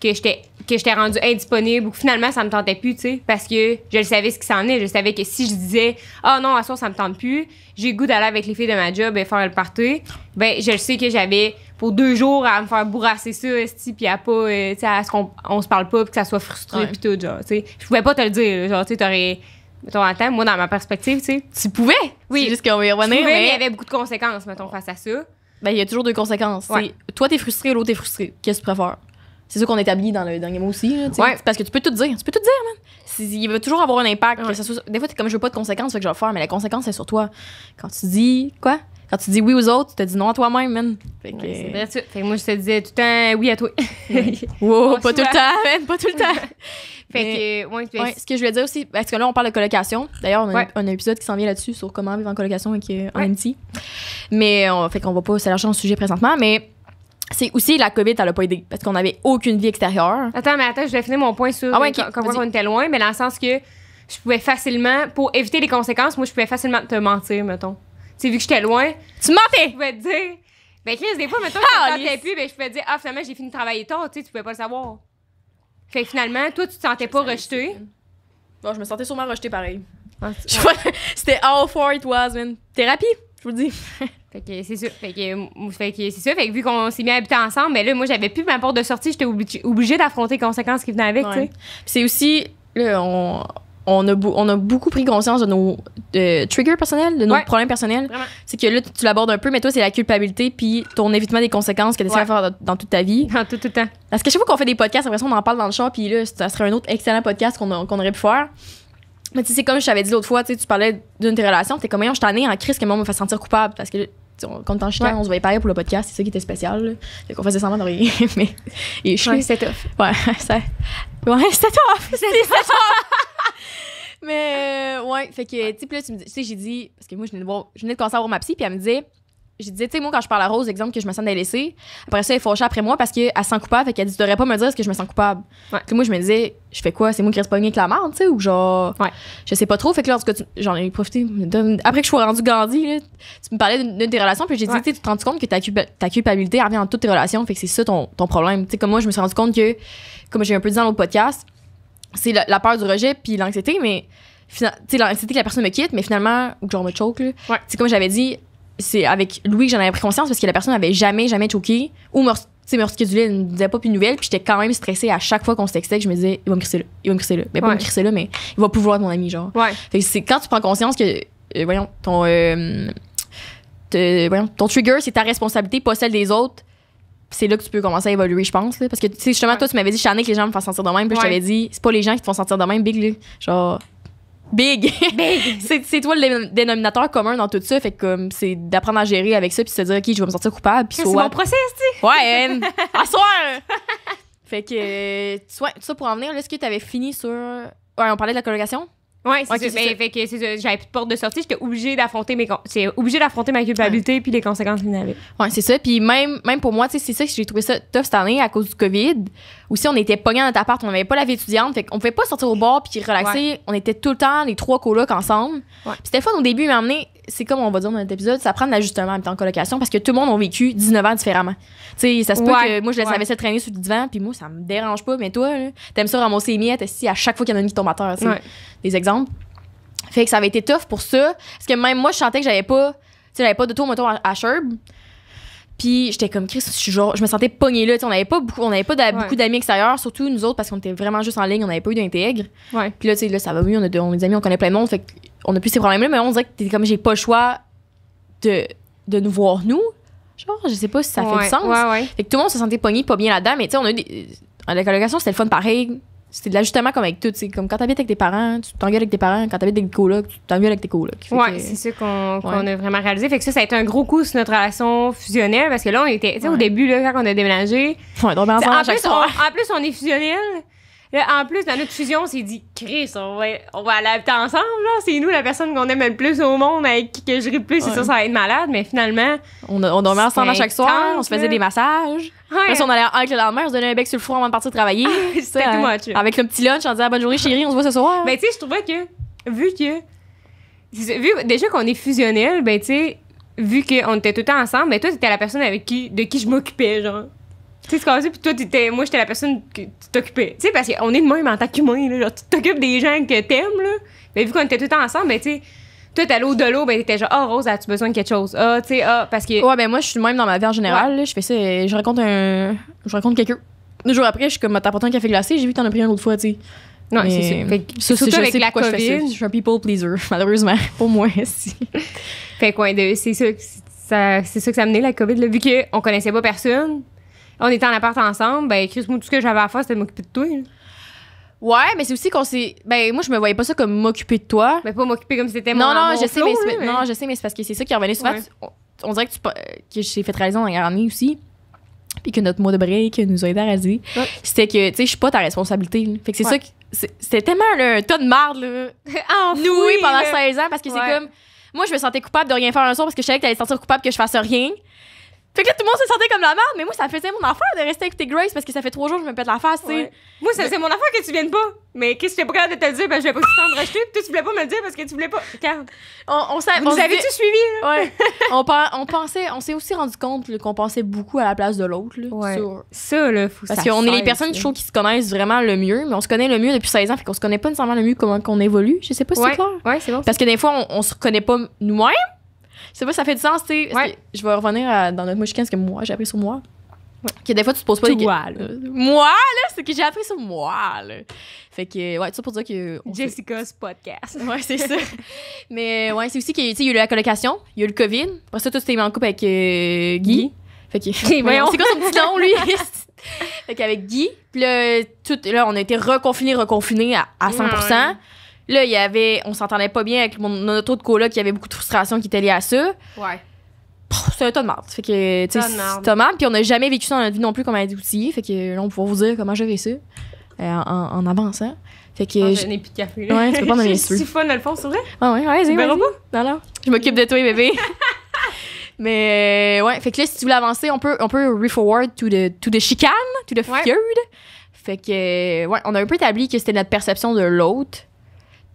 que j'étais rendue indisponible ou que finalement, ça me tentait plus, tu sais, parce que je le savais ce qui s'en est. Je savais que si je disais « Ah non, à soir, ça me tente plus, j'ai le goût d'aller avec les filles de ma job et faire le party », ben je le sais que j'avais pour 2 jours à me faire bourrasser ça, puis à pas, tu sais, à ce qu'on se parle pas puis que ça soit frustré puis tout, genre, tu sais. Je pouvais pas te le dire, genre, tu sais, t'aurais... Mettons, attends, moi, dans ma perspective, tu sais. Tu pouvais? Oui. C'est juste qu'on va y revenir. Mais il y avait beaucoup de conséquences, mettons, face à ça. Ben, il y a toujours 2 conséquences. Toi, t'es frustré, l'autre est frustré. Qu'est-ce que tu préfères? C'est ça qu'on établit dans le dernier mot aussi, là, parce que tu peux tout dire. Tu peux tout dire, man. Il va toujours avoir un impact. Que ça soit... Des fois, t'es comme, je veux pas de conséquences, fait que je vais le faire, mais la conséquence, c'est sur toi. Quand tu dis, quoi? Quand tu dis oui aux autres, tu te dis non à toi-même, man. Fait que... c'est vrai, fait que moi, je te disais tout le temps oui à toi. Wow, pas tout le temps, man, pas tout le temps. Fait que, ce que je voulais dire aussi, parce que là, on parle de colocation. D'ailleurs, on a un épisode qui s'en vient là-dessus sur comment vivre en colocation avec un amitié. Mais, fait qu'on va pas s'élargir dans le sujet présentement, mais c'est aussi la COVID, elle a pas aidé, parce qu'on avait aucune vie extérieure. Attends, je vais finir mon point sur comment on était loin, mais dans le sens que je pouvais facilement, pour éviter les conséquences, moi, je pouvais facilement te mentir, mettons. Tu sais, vu que j'étais loin, tu mentais! Je pouvais te dire, ben Chris, des fois, mettons, je ne plus, ben je pouvais te dire, finalement, j'ai fini de travailler tard, tu sais, tu pouvais pas le savoir. Fait que finalement, toi, tu te sentais pas rejeté. Bon, je me sentais sûrement rejetée pareil. C'était all for it was, man. Thérapie, je vous le dis. Fait que c'est ça. Fait que c'est ça. Fait que vu qu'on s'est mis à habiter ensemble, ben là, moi, j'avais plus ma porte de sortie. J'étais obligée d'affronter les conséquences qui venaient avec, tu sais. C'est aussi, là, on a beaucoup pris conscience de nos triggers personnels, de nos problèmes personnels. Vraiment. C'est que là, tu l'abordes un peu, mais toi, c'est la culpabilité puis ton évitement des conséquences que tu essaies de faire dans toute ta vie. Dans tout le temps. Parce que chaque fois qu'on fait des podcasts, après ça, on en parle dans le char, puis là, ça serait un autre excellent podcast qu'on aurait pu faire. Mais tu sais, c'est comme je t'avais dit l'autre fois, tu parlais d'une de tes relations, t'es comme, je t'en en crise que moi, me fait sentir coupable. Parce que, quand t'en chiant, on se voyait pareil pour le podcast, c'est ça qui était spécial. Là. Fait qu'on faisait semblant de rien. Mais. c'était tough. C'était tough. C'était tough. Mais, fait que, tu sais, là, tu sais, j'ai dit, parce que moi, je venais de commencer à voir ma psy, puis elle me disait, j'ai dit, tu sais, moi, quand je parle à Rose, exemple, que je me sens délaissée, après ça, elle est fâchée après moi parce qu'elle se sent coupable. Fait qu'elle dit, tu devrais pas me dire ce que je me sens coupable. Ouais. Puis moi, je me disais, je fais quoi? C'est moi qui reste pogné avec la merde, tu sais, ou genre. Ouais. Je sais pas trop. Fait que là, en tout cas, j'en ai profité. Après que je sois rendue Gandhi, là, tu me parlais d'une de tes relations, puis j'ai dit, tu te rends compte que ta culpabilité revient dans toutes tes relations. Fait que c'est ça ton problème. Tu sais, comme moi, je me suis rendu compte que, comme j'ai un peu dit dans l'autre podcast, c'est la peur du rejet puis l'anxiété, mais. Tu sais, l'anxiété que la personne me quitte, mais finalement, ou que genre me choke, là. Ouais. C'est comme j'avais dit, c'est avec Louis que j'en avais pris conscience parce que la personne n'avait jamais choqué ou me reschedulé, elle ne me disait pas plus de nouvelles, puis j'étais quand même stressée à chaque fois qu'on se textait, que je me disais, il va me crisser là. Mais pas me crisser là, mais il va pouvoir être mon ami, genre. Ouais. Fait que c'est quand tu prends conscience que, ton trigger, c'est ta responsabilité, pas celle des autres. C'est là que tu peux commencer à évoluer, je pense. Là, parce que, tu sais, justement, toi, tu m'avais dit, Chanel, que les gens me font sentir de même. Puis je t'avais dit, c'est pas les gens qui te font sentir de même, Big, là. Genre. Big! c'est toi le dénominateur commun dans tout ça. Fait que comme c'est d'apprendre à gérer avec ça puis se dire, OK, je vais me sentir coupable. Puis c'est mon process, tu sais. Ouais, à soir! Fait que, ça pour en venir, là, est-ce que t'avais fini sur. Ouais, on parlait de la colocation? Ouais, c'est ça. Fait que j'avais plus de porte de sortie, j'étais obligée d'affronter ma culpabilité puis les conséquences qu'il y en avait. Ouais, c'est ça. Puis même pour moi, tu sais, c'est ça que j'ai trouvé ça tough cette année à cause du COVID. Aussi, on était pognés dans notre appart, on n'avait pas la vie étudiante, fait qu'on pouvait pas sortir au bar puis relaxer. Ouais. On était tout le temps les 3 colocs ensemble. Ouais. Puis c'était le fun au début, mais à un moment donné, c'est comme on va dire dans notre épisode, ça prend de l'ajustement en même temps en colocation parce que tout le monde a vécu 19 ans différemment. Tu sais, ça se peut que moi je laisse la vaisselle traîner sur le divan puis moi ça me dérange pas, mais toi, là, t'aimes ça ramasser les miettes ici à chaque fois qu'il y en a une qui tombe à terre, des exemples. Fait que ça avait été tough pour ça. Parce que même moi, je sentais que j'avais pas d'auto, mettons, à Sherb. Puis j'étais comme, Chris, je me sentais pognée là. On n'avait pas beaucoup d'amis extérieurs, surtout nous autres, parce qu'on était vraiment juste en ligne, on n'avait pas eu d'intègre. Ouais. Puis là, tu sais, là, ça va mieux, on a des amis, on connaît plein de monde. Fait qu'on a plus ces problèmes-là, mais on dirait que t'es comme, j'ai pas le choix de nous voir, nous. Genre, je sais pas si ça fait du sens. Fait que tout le monde se sentait pogné, pas bien là-dedans, mais tu sais, on a eu la colocation, c'était le fun pareil. C'était de l'ajustement comme avec tout. C'est comme quand t'habites avec tes parents, tu t'engueules avec tes parents. Quand t'habites avec des colocs, tu t'engueules avec tes colocs. Ouais, c'est ça qu'on a vraiment réalisé. Fait que ça a été un gros coup sur notre relation fusionnelle parce que là, on était, tu sais, au début, là, quand on a déménagé. Ouais, donc ensemble chaque soir. En plus, on est fusionnel. Là, en plus, dans notre fusion, on s'est dit, Chris, on va aller habiter ensemble. Là. C'est nous la personne qu'on aime le plus au monde, avec qui que je ris le plus. C'est ça va être malade. Mais finalement, on dormait ensemble à chaque soir. On se faisait des massages. Ouais. Après, on allait avec le lendemain, on se donnait un bec sur le four avant de partir travailler. C'était tout much. Avec le petit lunch, on disait bonne journée chérie, on se voit ce soir. Ben, tu sais, je trouvais que, vu déjà qu'on est fusionnel, ben, tu sais, vu qu'on était tout le temps ensemble, ben, toi, t'étais la personne de qui je m'occupais, genre. Tu sais, c'est comme ça, puis toi, moi, j'étais la personne que tu t'occupais. Tu sais, parce qu'on est de même en tant qu'humain, là. Genre, tu t'occupes des gens que t'aimes, là. Ben, vu qu'on était tout le temps ensemble, ben, tu sais, toi, t'as l'eau de l'eau, ben, t'étais genre, Rose, as-tu besoin de quelque chose? Tu sais, parce que. Ouais, ben, moi, je suis même dans ma vie en général, là. Je fais ça, je rencontre quelqu'un. 2 jours après, je suis comme, t'as apporté un café glacé, j'ai vu que t'en as pris un l'autre fois, tu sais. Non, c'est ça. Fait que, surtout avec la COVID. Je suis un people pleaser, malheureusement. Pour moi, si. Fait quoi, c'est ça que ça a mené, la COVID, là. Vu qu'on connaissait pas personne. On était en appart ensemble, ben, Chris, moi, tout ce que j'avais à faire, c'était de m'occuper de toi. Là. Ouais, mais c'est aussi qu'on s'est. Ben, moi, je me voyais pas ça comme m'occuper de toi. Ben, pas m'occuper comme si c'était mon. Non, je sais, mais c'est parce que c'est ça qui revenait souvent. Ouais. On dirait que j'ai fait réaliser en dernière année aussi. Puis que notre mot de break nous a aidé à réaliser. Ouais. C'était que, tu sais, je suis pas ta responsabilité. Là. Fait que c'est ça que. C'était tellement un tas de marde, là. Nourri pendant 16 ans, parce que c'est comme. Moi, je me sentais coupable de rien faire un soir parce que je savais que t'allais te sentir coupable que je fasse rien. Fait que là, tout le monde se sentait comme la merde, mais moi, ça faisait mon affaire de rester avec tes Grace parce que ça fait 3 jours que je me pète la face, tu sais. Ouais. Moi, c'est mon affaire que tu viennes pas. Mais qu'est-ce que j'étais pas capable de te le dire? Ben, je voulais pas tout le temps de racheter. Toi, tu voulais pas me le dire parce que tu voulais pas. Regarde. Vous avez-tu suivi, là? Ouais. on s'est aussi rendu compte là, qu'on pensait beaucoup à la place de l'autre, là. Ouais. Ça, là, faut parce qu'on est les personnes, je trouve, qui se connaissent vraiment le mieux, mais on se connaît le mieux depuis 16 ans, fait qu'on se connaît pas nécessairement le mieux comment qu'on évolue. Je sais pas si c'est clair. Ouais, c'est bon. Parce que des fois, on se reconnaît pas nous-mêmes. Je sais pas si ça fait du sens, tu sais. Ouais. Je vais revenir dans notre mouchican, ce que moi, j'ai appris sur moi. Ouais. Que des fois, tu te poses pas des questions. Moi, là, c'est que j'ai appris sur moi, là. Fait que, ouais, tout ça pour dire que. Jessica's podcast. Ouais, c'est ça. Mais, ouais, c'est aussi qu'il y a eu la colocation, il y a eu le COVID. Après ça, toi, tu t'es mis en couple avec Guy. Fait que. C'est quoi son petit nom, lui? Fait qu'avec Guy. Puis là, on a été reconfinés à 100%. Ouais. Là, on s'entendait pas bien avec notre autre coloc qui avait beaucoup de frustration qui était liée à ça. Ouais. C'est un tas de merde. Fait que, tu sais, c'est un tas de merde. Puis on n'a jamais vécu ça dans notre vie non plus comme outillé. Fait que là, on pourra vous dire comment j'avais ça en avançant. Fait que. Je n'ai plus de café. Là. Ouais, tu peux pas en donner C'est fun, dans le fond, c'est vrai? Ouais, vas-y. Tu verras pas? Non. Je m'occupe de toi, bébé. Mais ouais, fait que là, si tu voulais avancer, on peut re-forward to the chicane, to the feud. Fait que, ouais, on a un peu établi que c'était notre perception de l'autre.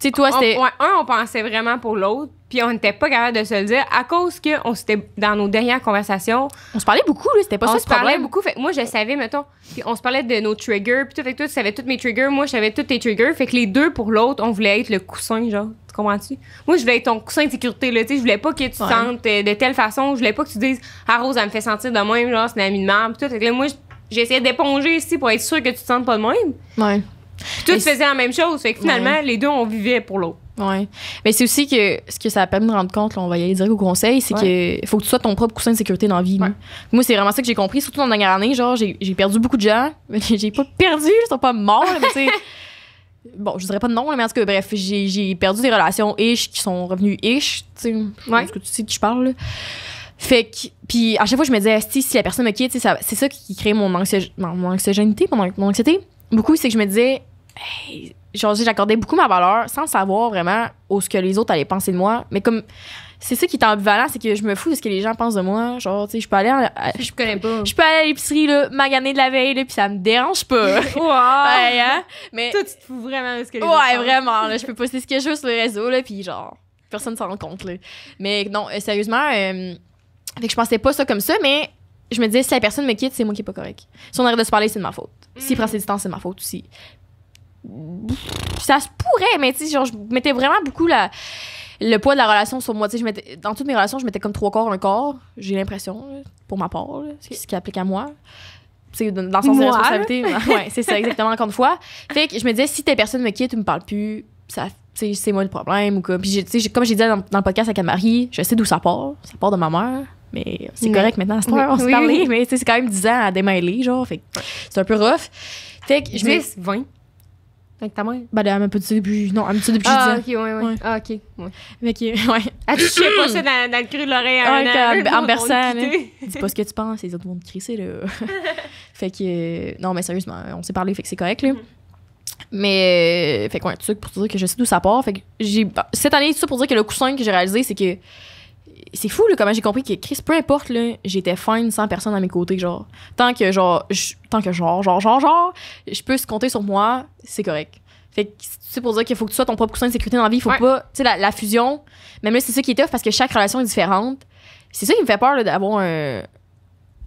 Tu sais, toi, c'était... on pensait vraiment pour l'autre, puis on n'était pas capable de se le dire à cause que on s'était dans nos dernières conversations. On se parlait beaucoup, là, c'était pas ça le problème. On se parlait beaucoup, fait que moi, je savais, mettons, puis on se parlait de nos triggers, puis tout, fait que toi, tu savais tous mes triggers, moi, je savais tous tes triggers, fait que les deux, pour l'autre, on voulait être le coussin, genre, tu comprends-tu? Moi, je voulais être ton coussin de sécurité, là, tu sais, je voulais pas que tu te sentes de telle façon, je voulais pas que tu dises « Ah, Rose, elle me fait sentir de même, genre, c'est une amie de merde, puis tout, fait que là, moi, j'essayais d'éponger ici pour être sûre que tu te sentes pas de même. » Ouais. Puis toi, tu faisais la même chose, fait que finalement, les deux, on vivait pour l'autre. Ouais. Mais c'est aussi que ce que ça a permis de rendre compte, là, on va y aller direct au conseil, c'est que faut que tu sois ton propre coussin de sécurité dans la vie. Moi, c'est vraiment ça que j'ai compris, surtout dans la dernière année. Genre, j'ai perdu beaucoup de gens. J'ai pas perdu, ils sont pas morts, mais tu sais. Bon, je dirais pas de nom, mais en tout cas, bref, j'ai perdu des relations ish qui sont revenues ish. Tu sais, parce que tu sais de qui je parle, là. Fait que, puis à chaque fois, je me disais, si la personne me quitte, c'est ça qui crée mon anxiété, mon anxiété. Beaucoup, c'est que je me disais, hey, genre, j'accordais beaucoup ma valeur sans savoir vraiment ce que les autres allaient penser de moi. Mais comme, c'est ça qui est ambivalent, c'est que je me fous de ce que les gens pensent de moi. Genre, tu sais, je peux aller je connais pas. Je peux aller à l'épicerie, là, maganer de la veille, là, puis ça me dérange pas. Wow! Ouais, hein? Mais, toi, tu te fous vraiment de ce que les autres pensent. Ouais, vraiment, là, je peux poster ce que je veux sur le réseau, là, puis genre, personne ne s'en rend compte, là. Mais non, sérieusement, fait que je pensais pas ça comme ça, mais je me disais, si la personne me quitte, c'est moi qui est pas correct. Si on arrête de se parler, c'est de ma faute. S'il prend ses distances, c'est de ma faute aussi. Ça se pourrait, mais tu sais, genre, je mettais vraiment beaucoup le poids de la relation sur moi. Tu sais, dans toutes mes relations, je mettais comme 3 quarts, 1 quart. J'ai l'impression, là, pour ma part, là, ce qui applique à moi. Tu sais, dans le sens de responsabilité. Ouais, c'est ça, exactement, encore une fois. Fait que je me disais, si telle personne me quitte ou me parle plus, ça, c'est moi le problème. Ou quoi. Puis, comme j'ai dit dans le podcast avec Anne-Marie, je sais d'où ça part. Ça part de ma mère. Mais c'est correct maintenant, à cette heure, on se parlait. Mais c'est quand même 10 ans à démêler, genre. Fait que c'est un peu rough. Fait que 10, 20. Avec ta mère? Ben, elle m'a pas dit depuis. Non, elle m'a dit depuis 10 ans. Ah, ok, ouais. Ah, ok. Ouais. Fait que, ouais. Ah, tu sais pas ça dans le creux de l'oreille en berçant, là. Dis pas ce que tu penses, les autres vont te crisser, là. Fait que. Non, mais sérieusement, on s'est parlé, fait que c'est correct, là. Mais. Fait que, ouais, tout ça pour te dire que je sais d'où ça part. Fait que cette année, tout ça pour dire que le coussin que j'ai réalisé, c'est que. C'est fou, là, comment j'ai compris que Chris, peu importe, là, j'étais fine sans personne à mes côtés, genre. Tant que, je peux se compter sur moi, c'est correct. Fait que, c'est pour dire qu'il faut que tu sois ton propre coussin de sécurité dans la vie. Il faut pas, tu sais, la fusion, même là, c'est ça qui est tough parce que chaque relation est différente. C'est ça qui me fait peur, là, d'avoir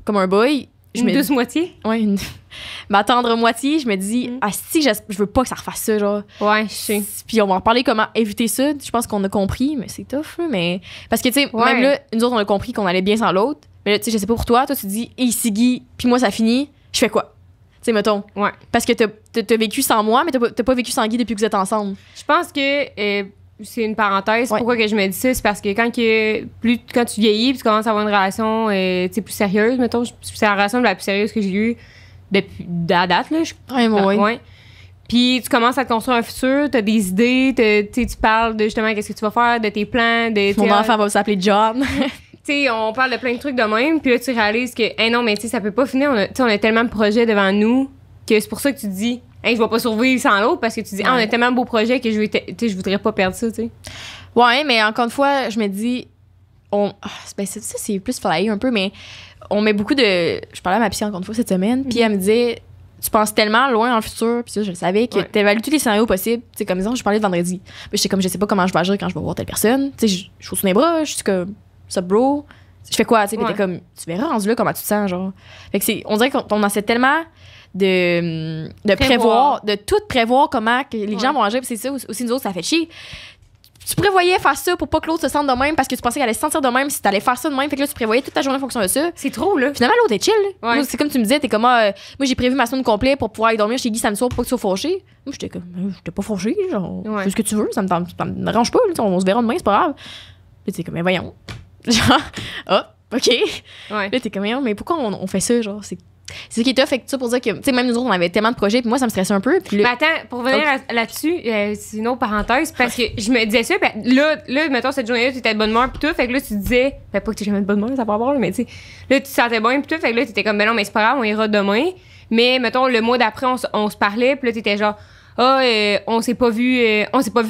comme un boy. Une douce moitié? Ouais, ma tendre moitié, je me dis, si, je veux pas que ça refasse ça, genre. Ouais, je sais. Puis on va en reparler comment éviter ça. Je pense qu'on a compris, mais c'est tough, là, mais. Parce que, tu sais, même là, nous autres, on a compris qu'on allait bien sans l'autre. Mais là, tu sais, je sais pas pour toi, tu dis, hey, Siggy, puis moi, ça finit, je fais quoi? Tu sais, mettons. Ouais. Parce que t'as vécu sans moi, mais t'as pas vécu sans Guy depuis que vous êtes ensemble. Je pense que. C'est une parenthèse. Pourquoi que je me dis ça? C'est parce que quand tu vieillis puis tu commences à avoir une relation plus sérieuse, mettons, c'est la relation la plus sérieuse que j'ai eue depuis la date, là. Ouais. Puis tu commences à te construire un futur, t'as des idées, tu parles de justement qu'est-ce que tu vas faire, de tes plans. Mon enfant va s'appeler John. Tu sais, on parle de plein de trucs de même, puis là, tu réalises que, non, mais tu sais, ça peut pas finir. On a tellement de projets devant nous que c'est pour ça que tu te dis, hey, je vais pas survivre sans l'autre parce que tu dis, on a tellement de beaux projets que je voudrais pas perdre ça, tu sais. Ouais, mais encore une fois, je me dis, c'est plus flyé un peu, mais on met beaucoup de. Je parlais à ma psy encore une fois cette semaine, puis elle me disait, tu penses tellement loin dans le futur, puis ça, je le savais, que t'évalues tous les scénarios possibles. Tu sais, comme exemple, je parlais de vendredi. Puis j'étais comme, je sais pas comment je vais agir quand je vais voir telle personne. Tu sais, je suis sous mes bras, je suis comme, ça, bro. Je fais quoi, tu sais, puis t'es comme, tu verras rendu là comment tu te sens, genre. Fait que on dirait qu'on essaie tellement de prévoir, de tout prévoir comment que les gens vont agir. Puis c'est ça aussi, nous autres, ça fait chier. Tu prévoyais faire ça pour pas que l'autre se sente de même parce que tu pensais qu'elle allait se sentir de même si t'allais faire ça de même. Fait que là, tu prévoyais toute ta journée en fonction de ça. C'est trop, là. Finalement, l'autre est chill. Ouais. C'est comme tu me disais, t'es comme, moi, j'ai prévu ma semaine complète pour pouvoir aller dormir chez Guy samedi soir pour pas que tu sois fâché. Moi, j'étais comme, j'étais pas fâché, genre, fais ce que tu veux, ça me dérange pas, là, on se verra demain, c'est pas grave. Là, t'es comme, mais voyons. Genre, OK. Ouais. Là, t'es comme, mais pourquoi on fait ça, genre, c'est ça qui est tough, fait que ça pour dire que, tu sais, même nous autres, on avait tellement de projets, puis moi, ça me stressait un peu. Mais attends, pour revenir là-dessus, c'est une autre parenthèse, parce que je me disais ça, puis là, mettons, cette journée-là, tu étais de bonne humeur, puis tout, fait que là, tu disais, pas que tu jamais de bonne humeur, ça peut avoir, mais tu sais, là, tu te sentais bien, puis tout, fait que là, tu étais comme, ben non, mais c'est pas grave, on ira demain. Mais, mettons, le mois d'après, on se parlait, puis là, tu étais genre, on s'est pas vu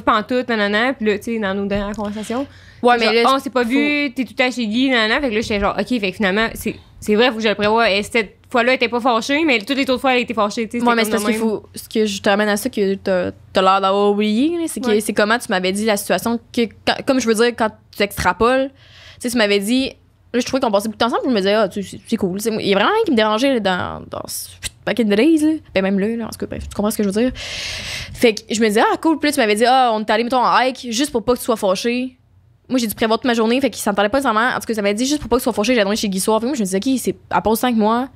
pantoute, nanana. Puis là, tu sais, dans nos dernières conversations. Ouais, mais genre, là, on s'est pas vu, t'es tout le temps chez Guy, nanana. Fait que là, j'étais genre, OK, fait que finalement, c'est vrai, faut que je le prévoie. Et cette fois-là, elle était pas fâchée, mais toutes les autres fois, elle était fâchée, tu sais. Ouais, mais c'est parce qu'il faut. Ce que je te ramène à ça, que t'as l'air d'avoir oublié, là, c'est que c'est comment tu m'avais dit la situation, comme je veux dire, quand tu extrapoles, tu sais, tu m'avais dit. Là, je trouvais qu'on passait beaucoup de temps ensemble, puis je me disais, c'est cool. Il y a vraiment rien qui me dérangeait là, dans ce paquet de days, là. Ben, même là, en tout cas, bref, tu comprends ce que je veux dire. Fait que je me disais, cool. Puis là, tu m'avais dit, on est allé, mettons, en hike, juste pour pas que tu sois fâché. Moi, j'ai dû prévoir toute ma journée, fait que ça me parlait pas nécessairement. En tout cas, ça m'avait dit, juste pour pas que tu sois fâché, j'ai donné chez Guy Soir. Puis moi, je me disais, OK, c'est à pause 5 mois.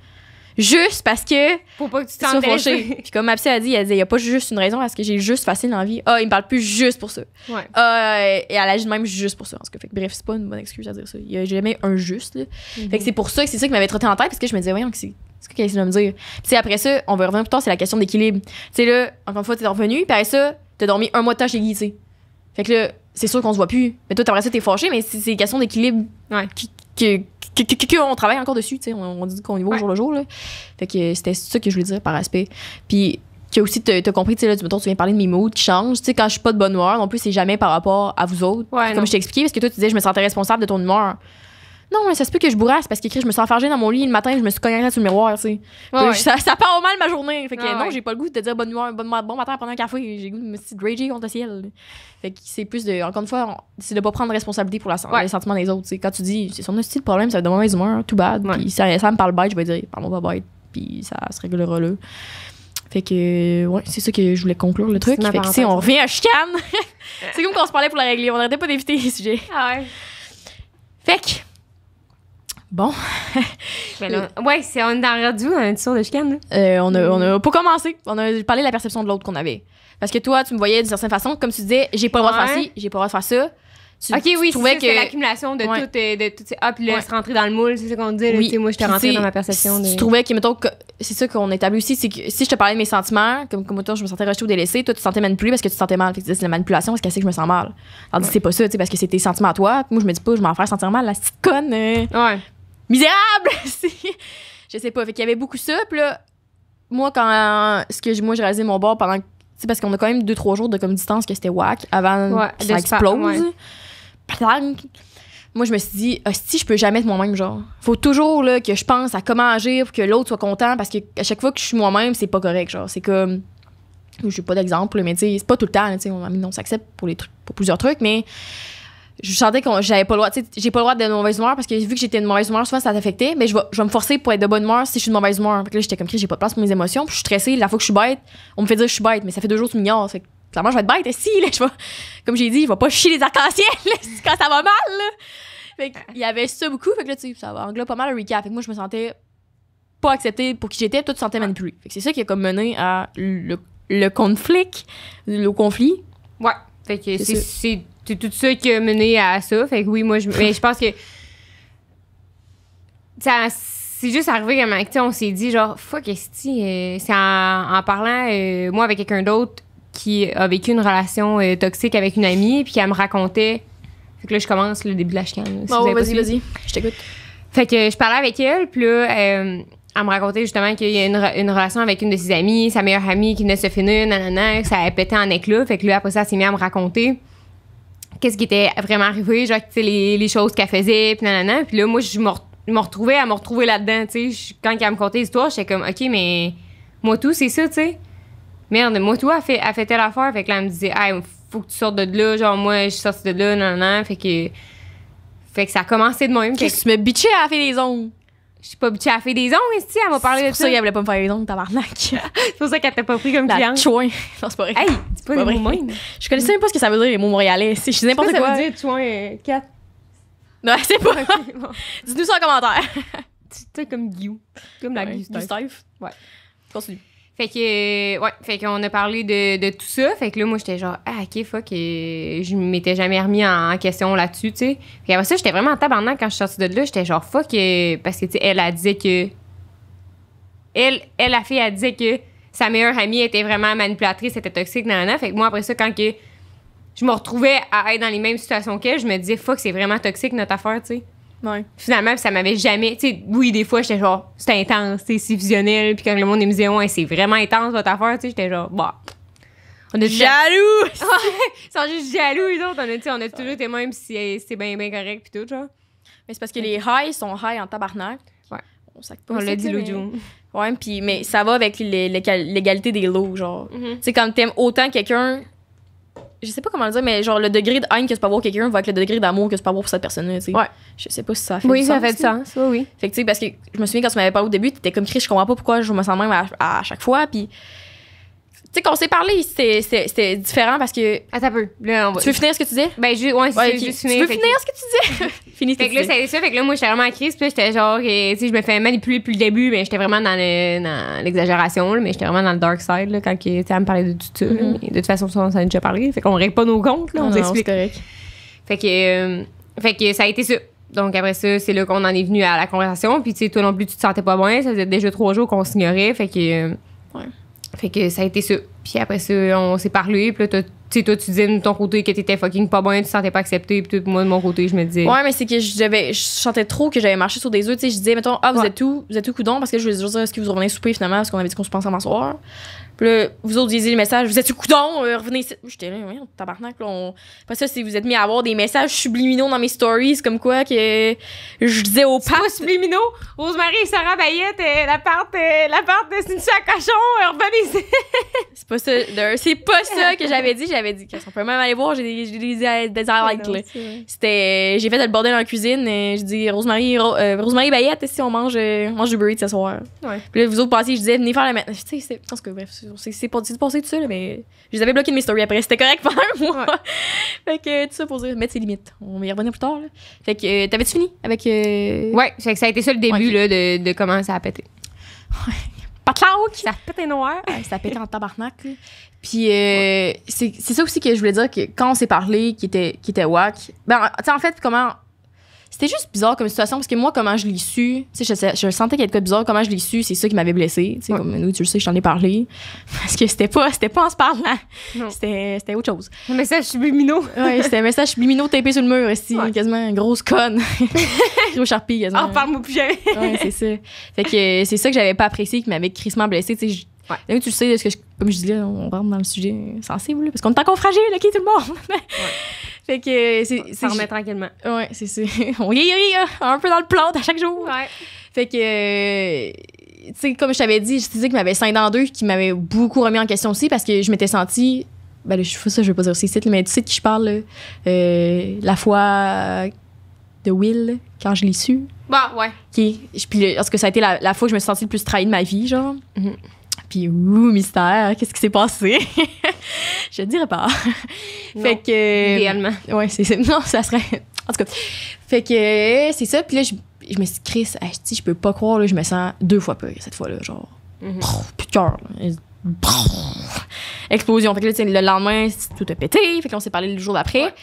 Juste parce que. Pour pas que tu te sentes fâché. Puis comme ma psy a dit, elle disait, il y a pas juste une raison, parce que j'ai juste facile dans la vie. Il me parle plus juste pour ça. Ouais. Et elle agit même juste pour ça. En tout cas, fait que, bref, c'est pas une bonne excuse à dire ça. Il y a jamais un juste, là. Fait que c'est pour ça que c'est ça qui m'avait trotté en tête, parce que je me disais, voyons, c'est ce qu'elle essaie de me dire. Puis après ça, on va revenir plus tard, c'est la question d'équilibre. Tu sais, là, encore une fois, t'es revenu, puis après ça, t'as dormi 1 mois de temps chez Guy, tu sais. Fait que là, c'est sûr qu'on se voit plus. Mais toi, après ça, t'es fâché, mais c'est une question d'équilibre. Ouais. On travaille encore dessus, tu sais. On dit qu'on y va au jour le jour, là. Fait que c'était ça que je voulais dire par aspect. Puis que aussi, t'as compris, tu sais, là, mettons, tu viens parler de mes moods qui changent. Tu sais, quand je suis pas de bonne humeur, non plus, c'est jamais par rapport à vous autres. Ouais, comme je t'ai expliqué, parce que toi, tu disais, je me sentais responsable de ton humeur. Non, mais ça se peut que je bourrasse parce que je me sens enfargée dans mon lit le matin, je me suis cognée sur le miroir, tu sais. Ça part au mal ma journée. Fait que non, j'ai pas le goût de te dire bon matin à prendre un café. J'ai le goût de me rager contre le ciel. Fait que c'est plus de, encore une fois, c'est de pas prendre responsabilité pour les sentiments des autres. T'sais. Quand tu dis, c'est son style de problème, ça va être de mauvaise humeur, tout bad. Puis ça me parle bête, je vais dire, parle-moi pas bête. Puis ça se réglera là. Fait que, ouais, c'est ça que je voulais conclure le truc. Fait que si on revient à chicane, c'est comme quand on se parlait pour la régler. On arrêtait pas d'éviter les sujets. Ah ouais. Fait que, bon. Ben là, ouais, on est dans la radio, on a une sorte de chicane. On a pas commencé. On a parlé de la perception de l'autre qu'on avait. Parce que toi, tu me voyais d'une certaine façon, comme tu disais, j'ai pas le droit de faire ci, j'ai pas le droit de faire ça. Oui, c'est l'accumulation de tout. Puis là, se rentrer dans le moule, c'est ça qu'on dit. Oui. Moi, je t'ai rentré dans ma perception. Tu trouvais que, mettons, c'est ça qu'on établit aussi, c'est que si je te parlais de mes sentiments, comme toi, je me sentais rejetée ou délaissée, toi, tu te sentais manipulée parce que tu te sentais mal. Fait que c'est la manipulation parce qu'elle sait que je me sens mal. Alors, c'est pas ça, tu sais, parce que c'est tes sentiments à toi. Moi, je me dis pas, je m'en fais sentir mal, la petite conne. Ouais. Misérable! Je sais pas. Fait qu'il y avait beaucoup ça. Puis là, moi, moi, j'ai réalisé mon bord pendant. Tu sais, parce qu'on a quand même 2-3 jours de comme distance que c'était whack avant que ça explose. Moi, je me suis dit, si je peux jamais être moi-même, genre. Faut toujours là, que je pense à comment agir pour que l'autre soit content parce que à chaque fois que je suis moi-même, c'est pas correct, genre. C'est comme. J'ai pas d'exemple, mais tu sais, c'est pas tout le temps, tu sais. On s'accepte pour plusieurs trucs, mais. Je sentais que j'avais pas le droit, tu sais, j'ai pas le droit d'être de mauvaise humeur parce que vu que j'étais de mauvaise humeur, souvent ça t'affectait, mais je vais me forcer pour être de bonne humeur si je suis de mauvaise humeur. Fait que là, j'étais comme, j'ai pas de place pour mes émotions, puis je suis stressée. La fois que je suis bête, on me fait dire que je suis bête, mais ça fait 2 jours que tu m'ignores. Fait que clairement, je vais être bête, et si, là, comme j'ai dit, je vais pas chier les arcs-en-ciel quand ça va mal, là. Fait qu'il y avait ça beaucoup, fait que là, tu sais, ça englobe pas mal le recap. Fait que moi, je me sentais pas acceptée pour qui j'étais, toi, tu te sentais manipulée. Fait que c'est ça qui a comme mené à le conflit. Ouais. Fait que c'est tout ça qui a mené à ça. Fait que oui, moi, mais je pense que c'est juste arrivé comme, tu sais, on s'est dit, genre, fuck, c'est en parlant, moi, avec quelqu'un d'autre qui a vécu une relation toxique avec une amie, puis qu'elle me racontait. Fait que là, je commence le début de la chicane. Vas-y, je t'écoute. Fait que je parlais avec elle, puis là, elle me racontait justement qu'il y a une relation avec une de ses amies, sa meilleure amie qui venait de se finir, nanana, que ça a pété en éclat. Fait que là, après ça, elle s'est mise à me raconter qu'est-ce qui était vraiment arrivé, genre, tu sais, les choses qu'elle faisait, puis nanana. Puis là, moi, je me retrouvais à me retrouver là-dedans, tu sais. Quand elle me contait l'histoire, j'étais comme, OK, mais moi, tout, c'est ça, tu sais. Merde, moi, tout, elle fait telle affaire. Fait que là, elle me disait, hey, faut que tu sortes de là. Genre, moi, je suis sortie de là, nanana. Fait que ça a commencé de même. Qu'est-ce que tu me bitchais à la fée des ongles? Je suis pas bitchée à la fée des ongles, ici. Elle m'a parlé de ça. C'est pour ça qu'elle voulait pas me faire les ongles, tabarnak. C'est pour ça qu'elle t'a pas pris comme cliente. Chouin. Non, c'est pas vrai. Hey, dis pas les mots même. Je connaissais même pas ce que ça veut dire, les mots montréalais. Je dis n'importe quoi. Ça veut dire chouin 4. Non, c'est pas. Okay, bon. Dis-nous ça en commentaire. Tu comme Guillou. Comme la Gustave. Ouais. Continue. Fait qu'on a parlé de tout ça. Fait que là, moi, j'étais genre, OK, fuck, je m'étais jamais remis en question là-dessus, tu sais. Puis après ça, j'étais vraiment en tabarnak quand je suis sortie de là. J'étais genre, fuck, parce que, tu sais, elle disait que. La fille, elle disait que sa meilleure amie était vraiment manipulatrice, était toxique, nanana. Fait que moi, après ça, quand que je me retrouvais à être dans les mêmes situations qu'elle, je me disais, fuck, c'est vraiment toxique notre affaire, tu sais. Ouais. Finalement, ça m'avait jamais. Tu sais, oui, des fois, j'étais genre, c'est intense, c'est fusionnel. Puis quand le monde me disait, ouais, c'est vraiment intense votre affaire, tu sais, j'étais genre, bah. On est jaloux! Ils sont juste jaloux, les autres. On a toujours été même si c'est bien correct puis tout, genre. Mais c'est parce que les highs sont high en tabarnak. Ouais. On l'a dit l'autre jour. Ouais, puis mais ça va avec l'égalité des lots, genre. Tu sais, quand t'aimes autant quelqu'un, je sais pas comment le dire, mais genre le degré de haine que tu peux avoir pour quelqu'un va avec le degré d'amour que tu peux avoir pour cette personne-là, tu sais. Ouais. Je sais pas si ça fait du sens. Oui, ça fait du sens, oui. Fait que tu sais, parce que je me souviens quand tu m'avais parlé au début, t'étais comme Chris, je comprends pas pourquoi je me sens même à chaque fois, puis tu sais, quand on s'est parlé, c'était différent parce que. Attends un peu. Là, Tu veux finir ce que tu disais? Ben, juste finir. Tu veux finir ce que tu disais? Finis ce que Fait que là, c'est ça. Fait que là, moi, j'étais vraiment en crise. Puis là, j'étais genre, tu sais, je me fais manipuler depuis le début. Mais j'étais vraiment dans l'exagération. Mais j'étais vraiment dans le dark side, là, quand elle me parlait de tout ça. Mais de toute façon, ça a déjà parlé. Fait qu'on règle pas nos comptes, là. On s'explique. C'est correct. Fait que ça a été ça. Donc, après ça, c'est là qu'on en est venu à la conversation. Puis, tu sais, toi non plus, tu te sentais pas bien. Ça faisait déjà 3 jours qu'on s'ignorait. Fait que. Fait que ça a été ça. Puis après ça, on s'est parlé. Puis là, toi, tu disais de ton côté que t'étais fucking pas bien, tu te sentais pas accepté. Puis tout, moi, de mon côté, je me disais. Ouais, mais c'est que je sentais trop que j'avais marché sur des œufs. Tu sais, je disais, mettons, vous êtes tout coudon parce que je veux dire, est-ce que vous revenez souper finalement parce qu'on avait dit qu'on se pensait en soir. Puis là, vous autres disiez le message, vous êtes tout coudon, revenez ici. J'étais là, oui, tabarnak. Là, Après ça, c'est vous êtes mis à avoir des messages subliminaux dans mes stories, comme quoi que je disais au pape. Pas subliminaux. Rosemary et Sarah Bayette, l'appart, c'est une sac à cochon, revenez ici. C'est pas ça que j'avais dit. J'avais dit qu'on peut même aller voir, j'ai des highlights, là. J'ai fait le bordel dans la cuisine. Je dis, Rosemary Bayette, si on mange du burrito ce soir. Ouais. Puis là, vous autres passiez, je disais, venez faire la matinée. Tu sais, je pense que bref, c'est passé tout ça, là, mais je les avais bloqués de mes stories après. C'était correct pendant un mois. Ouais. Fait que tout ça pour dire, mettre ses limites. On va y revenir plus tard, là. Fait que, t'avais-tu fini avec. Ouais, fait que ça a été ça le début, là, de comment ça a pété. Ouais. Patlauk! Ça a pété noir. Ça a pété en tabarnak, là. Puis c'est ça aussi que je voulais dire, que quand on s'est parlé, qui était whack. Ben, tu sais, en fait, comment. C'était juste bizarre comme situation parce que moi, comment je l'ai su, tu sais, je sentais qu'il y avait quelque chose bizarre. Comment je l'ai su, c'est ça qui m'avait blessée. Tu sais, comme nous, tu le sais, je t'en ai parlé. Parce que c'était pas en se parlant. Non. C'était autre chose. Un message subliminaux. Ouais, c'était un message subliminaux tapé sur le mur ici. Ouais. Quasiment une grosse conne. Gros Sharpie, quasiment. Oh, parle-moi plus jamais. Ouais, c'est ça. Fait que c'est ça que j'avais pas apprécié, qui m'avait crissement blessée. Tu sais, ouais. Tu le sais, comme je dis là, on rentre dans le sujet sensible, là, parce qu'on est encore fragile, OK, tout le monde. Fait que ça remet tranquillement. Ouais, c'est ça. On y un peu dans le plot à chaque jour. Ouais. Fait que, tu sais, comme je t'avais dit, je te disais qu'il m'avait scindé en deux, qui m'avait beaucoup remis en question aussi, parce que je m'étais sentie. Ben là, je vais pas dire ces sites, mais tu sais de qui je parle, là, la fois de Will, quand je l'ai su. Bah, ouais. Puis, parce que ça a été la fois que je me suis sentie le plus trahie de ma vie, genre. Mm-hmm. Puis, mystère, qu'est-ce qui s'est passé? Je te dirais pas. Non, fait que. Idéalement. Ouais, non, ça serait. En tout cas. Fait que c'est ça. Puis là, je me suis dit, Chris, je peux pas croire, là, je me sens 2 fois pire cette fois-là. Genre, plus de cœur. Explosion. Fait que là, le lendemain, tout a pété. Fait que là, on s'est parlé le jour d'après. Ouais.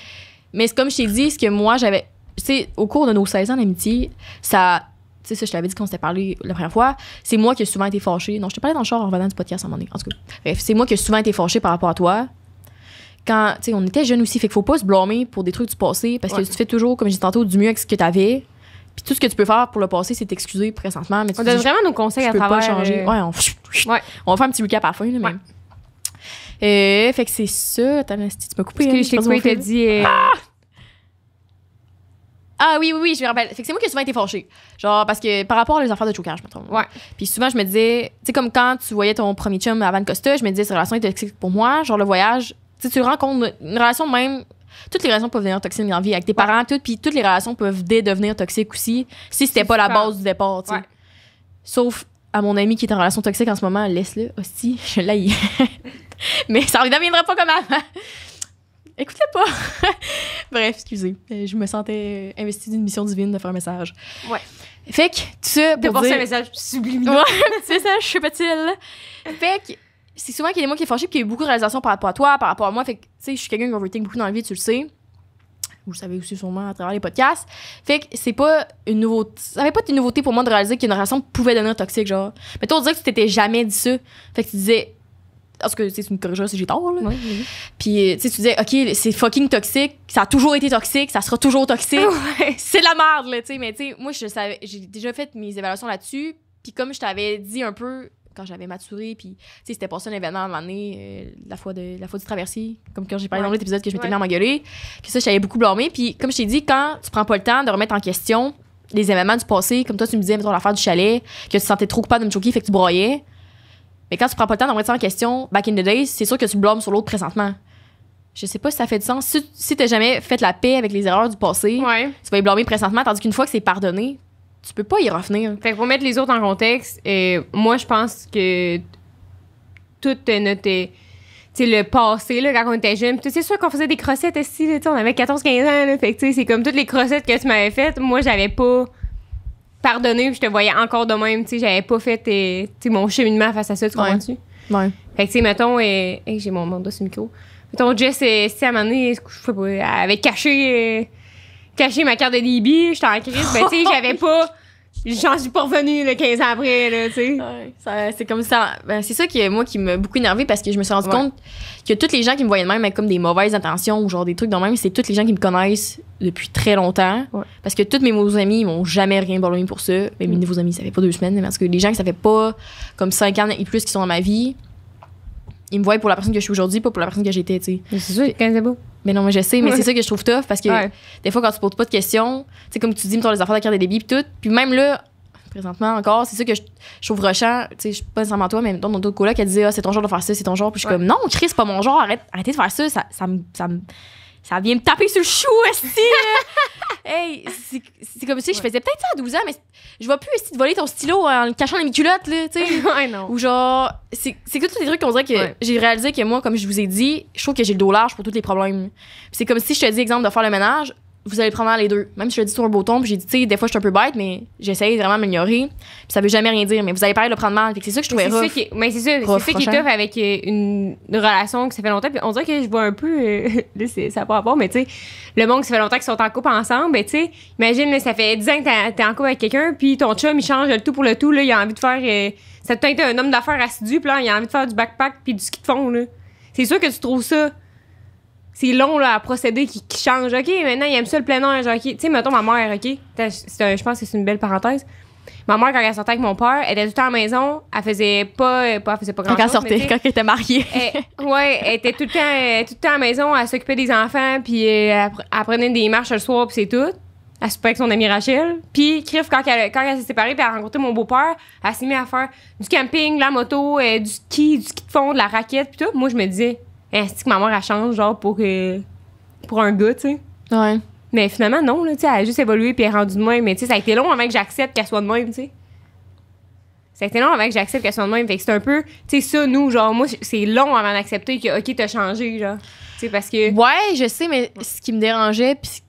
Mais c'est comme je t'ai dit, ce que moi, j'avais. Tu sais, au cours de nos 16 ans d'amitié, ça. Tu sais, ça, je t'avais dit qu'on s'était parlé la première fois. C'est moi qui ai souvent été fâchée. Non, je t'ai parlé dans le char en revenant du podcast à un moment donné. En tout cas, bref, c'est moi qui ai souvent été fâchée par rapport à toi. Quand, tu sais, on était jeunes aussi. Fait qu'il faut pas se blâmer pour des trucs du passé parce que tu fais toujours, comme je dis tantôt, du mieux avec ce que t'avais. Puis tout ce que tu peux faire pour le passé, c'est t'excuser présentement. Mais on donne vraiment nos conseils à travers. Pas changer. Ouais, on va faire un petit recap à la fin, là, mais. Fait que c'est ça. Attends, tu m'as coupé. Parce que je t'ai coupé, t'as dit. Ah oui, je me rappelle. Fait que c'est moi qui ai souvent été fâchée. Genre, parce que par rapport aux affaires de chocage, mettons. Ouais. Puis souvent, je me disais, tu sais, comme quand tu voyais ton premier chum à Van Costa, je me disais, cette relation est toxique pour moi. Genre, le voyage, tu rencontres une relation même. Toutes les relations peuvent devenir toxiques dans la vie avec tes parents, puis toutes les relations peuvent devenir toxiques aussi si c'était pas la base du départ, tu sais. Ouais. Sauf à mon ami qui est en relation toxique en ce moment, laisse-le aussi, je l'haïs. Mais ça ne reviendra pas comme avant. Écoutez pas. Bref, excusez. Je me sentais investie d'une mission divine de faire un message. Ouais. Fait que, tout ça pour dire... un message subliminal. Ouais, un petit message subtil. Fait que, c'est souvent qu'il y a des mots qui est fâché puis qu'il y a eu beaucoup de réalisations par rapport à toi, par rapport à moi. Fait que, tu sais, je suis quelqu'un qui overthink beaucoup dans la vie, tu le sais. Vous le savez aussi sûrement à travers les podcasts. Fait que c'est pas une nouveauté. Ça avait pas été une nouveauté pour moi de réaliser qu'une relation pouvait devenir toxique, genre. Mais toi, on dirait que tu t'étais jamais dit ça. Fait que tu disais... Parce que tu me corrigeras si j'ai tort, là. Oui. Puis, tu disais, OK, c'est fucking toxique. Ça a toujours été toxique. Ça sera toujours toxique. Ouais. C'est de la merde, là, tu sais. Mais, tu sais, moi, j'ai déjà fait mes évaluations là-dessus. Puis, comme je t'avais dit un peu quand j'avais maturé, puis c'était passé un événement à un moment donné, la fois du traversier, comme quand j'ai parlé dans l'autre épisode que je m'étais mis à m'engueuler, que ça, je t'avais beaucoup blâmé. Puis comme je t'ai dit, quand tu prends pas le temps de remettre en question les événements du passé, comme toi, tu me disais, mettons, l'affaire du chalet, que tu te sentais trop coupable de me choquer, fait que tu broyais. Mais quand tu prends pas le temps de remettre ça en question, back in the days, c'est sûr que tu blâmes sur l'autre présentement. Je sais pas si ça fait du sens. Si t'as jamais fait la paix avec les erreurs du passé, tu vas y blâmer présentement, tandis qu'une fois que c'est pardonné, tu peux pas y revenir. Fait que pour mettre les autres en contexte, moi, je pense que tout notre... Tu sais, le passé, là, quand on était jeunes, c'est sûr qu'on faisait des crossettes aussi, là, on avait 14-15 ans, là, fait que, tu sais, c'est comme toutes les crossettes que tu m'avais faites, moi, j'avais pas pardonné, puis je te voyais encore de même, tu sais, j'avais pas fait, tu sais, mon cheminement face à ça, tu comprends-tu? Ouais. Fait que, tu sais, mettons, j'ai mon doigt sur le micro. Mettons, Jess, si à un moment donné, je sais pas, elle avait caché ma carte de débit, j'étais en crise, ben, tu sais, j'avais pas... J'en suis pas revenue, 15 ans après, là, tu sais. Ouais, c'est comme ça. Ben, c'est ça qui m'a beaucoup énervée parce que je me suis rendu compte que toutes les gens qui me voyaient de même avec comme des mauvaises intentions ou genre des trucs de même, c'est toutes les gens qui me connaissent depuis très longtemps. Ouais. Parce que tous mes nouveaux amis, ils m'ont jamais rien blâmé pour ça. Mais mes nouveaux amis, ça fait pas 2 semaines. Parce que les gens qui ça fait pas comme 5 ans et plus qui sont dans ma vie, ils me voient pour la personne que je suis aujourd'hui, pas pour la personne que j'étais, tu sais. C'est sûr, quand c'est beau. Mais non, mais je sais, mais c'est ça que je trouve tough parce que des fois, quand tu poses pas de questions, tu sais, comme tu dis, mettons les affaires de carte de débit pis tout, puis même là, présentement encore, c'est ça que je trouve rushant, tu sais, je suis pas nécessairement toi, mais mettons mon autre coloc qui disait, c'est ton genre de faire ça, c'est ton genre, puis je suis comme, non, Chris, c'est pas mon genre, arrêtez de faire ça, ça vient me taper sur le chou, esti! Hey, c'est comme si je faisais peut-être ça à 12 ans, mais je vais plus essayer de voler ton stylo en le cachant dans mes culottes, là, tu sais. Ouais, non. Ou genre, c'est que tous les trucs qu'on dirait que j'ai réalisé que moi, comme je vous ai dit, je trouve que j'ai le dos large pour tous les problèmes. Puis c'est comme si je te dis, exemple, de faire le ménage, vous allez prendre les deux. Même si je le dis sur un beau ton, puis j'ai dit, tu sais, des fois, je suis un peu bête, mais j'essaye vraiment de m'améliorer. Puis ça veut jamais rien dire, mais vous allez pareil le prendre mal. Fait que c'est ça que je trouvais rough. Mais c'est ça qui est tough avec une relation que ça fait longtemps. Puis on dirait que je vois un peu, là, ça n'a pas rapport, mais tu sais, le monde qui ça fait longtemps qu'ils sont en couple ensemble, ben tu sais, imagine, là, ça fait 10 ans que t'es en couple avec quelqu'un, puis ton chum, il change le tout pour le tout, là, il a envie de faire, ça a peut-être un homme d'affaires assidu, puis là, il a envie de faire du backpack puis du ski de fond, là. C'est sûr que tu trouves ça. C'est long là, à procéder qui change. OK, maintenant, il aime ça le plein air. Genre, OK. Tu sais, mettons ma mère, OK? Je pense que c'est une belle parenthèse. Ma mère, quand elle sortait avec mon père, elle était tout le temps à la maison. Elle faisait pas grand-chose. Quand elle sortait, quand elle était mariée. Elle était tout le temps à la maison. Elle s'occupait des enfants. Puis elle prenait des marches le soir, puis c'est tout. Elle se avec son amie Rachel. Puis, Criff, quand elle s'est séparée, puis elle a rencontré mon beau-père, elle s'est mise à faire du camping, la moto, du ski de fond, de la raquette, puis tout. Moi, je me disais... c'est que ma mère, elle change, genre, pour un gars, tu sais. Ouais. Mais finalement, non, là, tu sais, elle a juste évolué puis elle est rendue de même. Mais, tu sais, ça a été long avant que j'accepte qu'elle soit de même, tu sais. Ça a été long avant que j'accepte qu'elle soit de même. Fait que c'est un peu, tu sais, ça, nous, genre, moi, c'est long avant d'accepter que, OK, t'as changé, genre. Tu sais, parce que. Ouais, je sais, mais ce qui me dérangeait, puis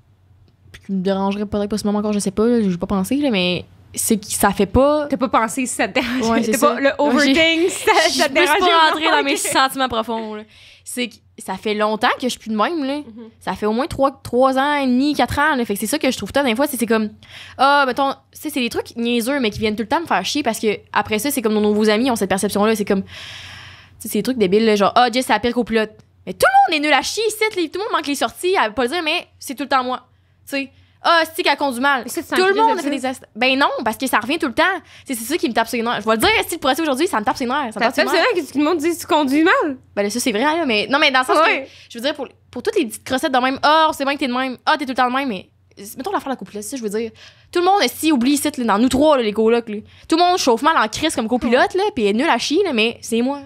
qui me dérangerait peut-être pas ce moment encore, je sais pas, je vais pas penser, là, mais. C'est que ça fait pas. T'as pas pensé si ça te dérange. Ouais, c'est pas le overthink, ça te dérange. Je peux pas rentrer dans mes sentiments profonds, là. C'est que ça fait longtemps que je suis plus de même, là. Ça fait au moins 3 ans et demi, 4 ans, là. Fait que c'est ça que je trouve top des fois, c'est comme, mettons, tu sais, c'est des trucs niaiseux, mais qui viennent tout le temps me faire chier parce que après ça, c'est comme nos nouveaux amis ont cette perception-là. C'est comme, tu sais, c'est des trucs débiles, là, genre, Jess, c'est la pire copilote. Mais tout le monde est nul à chier ici, tout le monde manque les sorties, à pas le dire, mais c'est tout le temps moi. Tu sais. C'est qu'elle conduit mal. Tout le monde a fait des accidents. Ben non, parce que ça revient tout le temps. C'est ça qui me tape sur les nerfs. Je vais le dire, si le procès aujourd'hui, ça me tape sur les nerfs. Ça me tape sur les nerfs que tout le monde dit que tu conduis mal. Ben là, ça, c'est vrai, là. Mais non, mais dans le sens que, je veux dire, pour toutes les petites crossettes de même, c'est bien que t'es de même. T'es tout le temps de même, mais. Mettons l'affaire de la copilote, je veux dire. Tout le monde, oublie ici, dans nous trois, là, les colocs, là. Tout le monde chauffe mal en crise comme copilote, là, pis est nul à chier, là, mais c'est moi.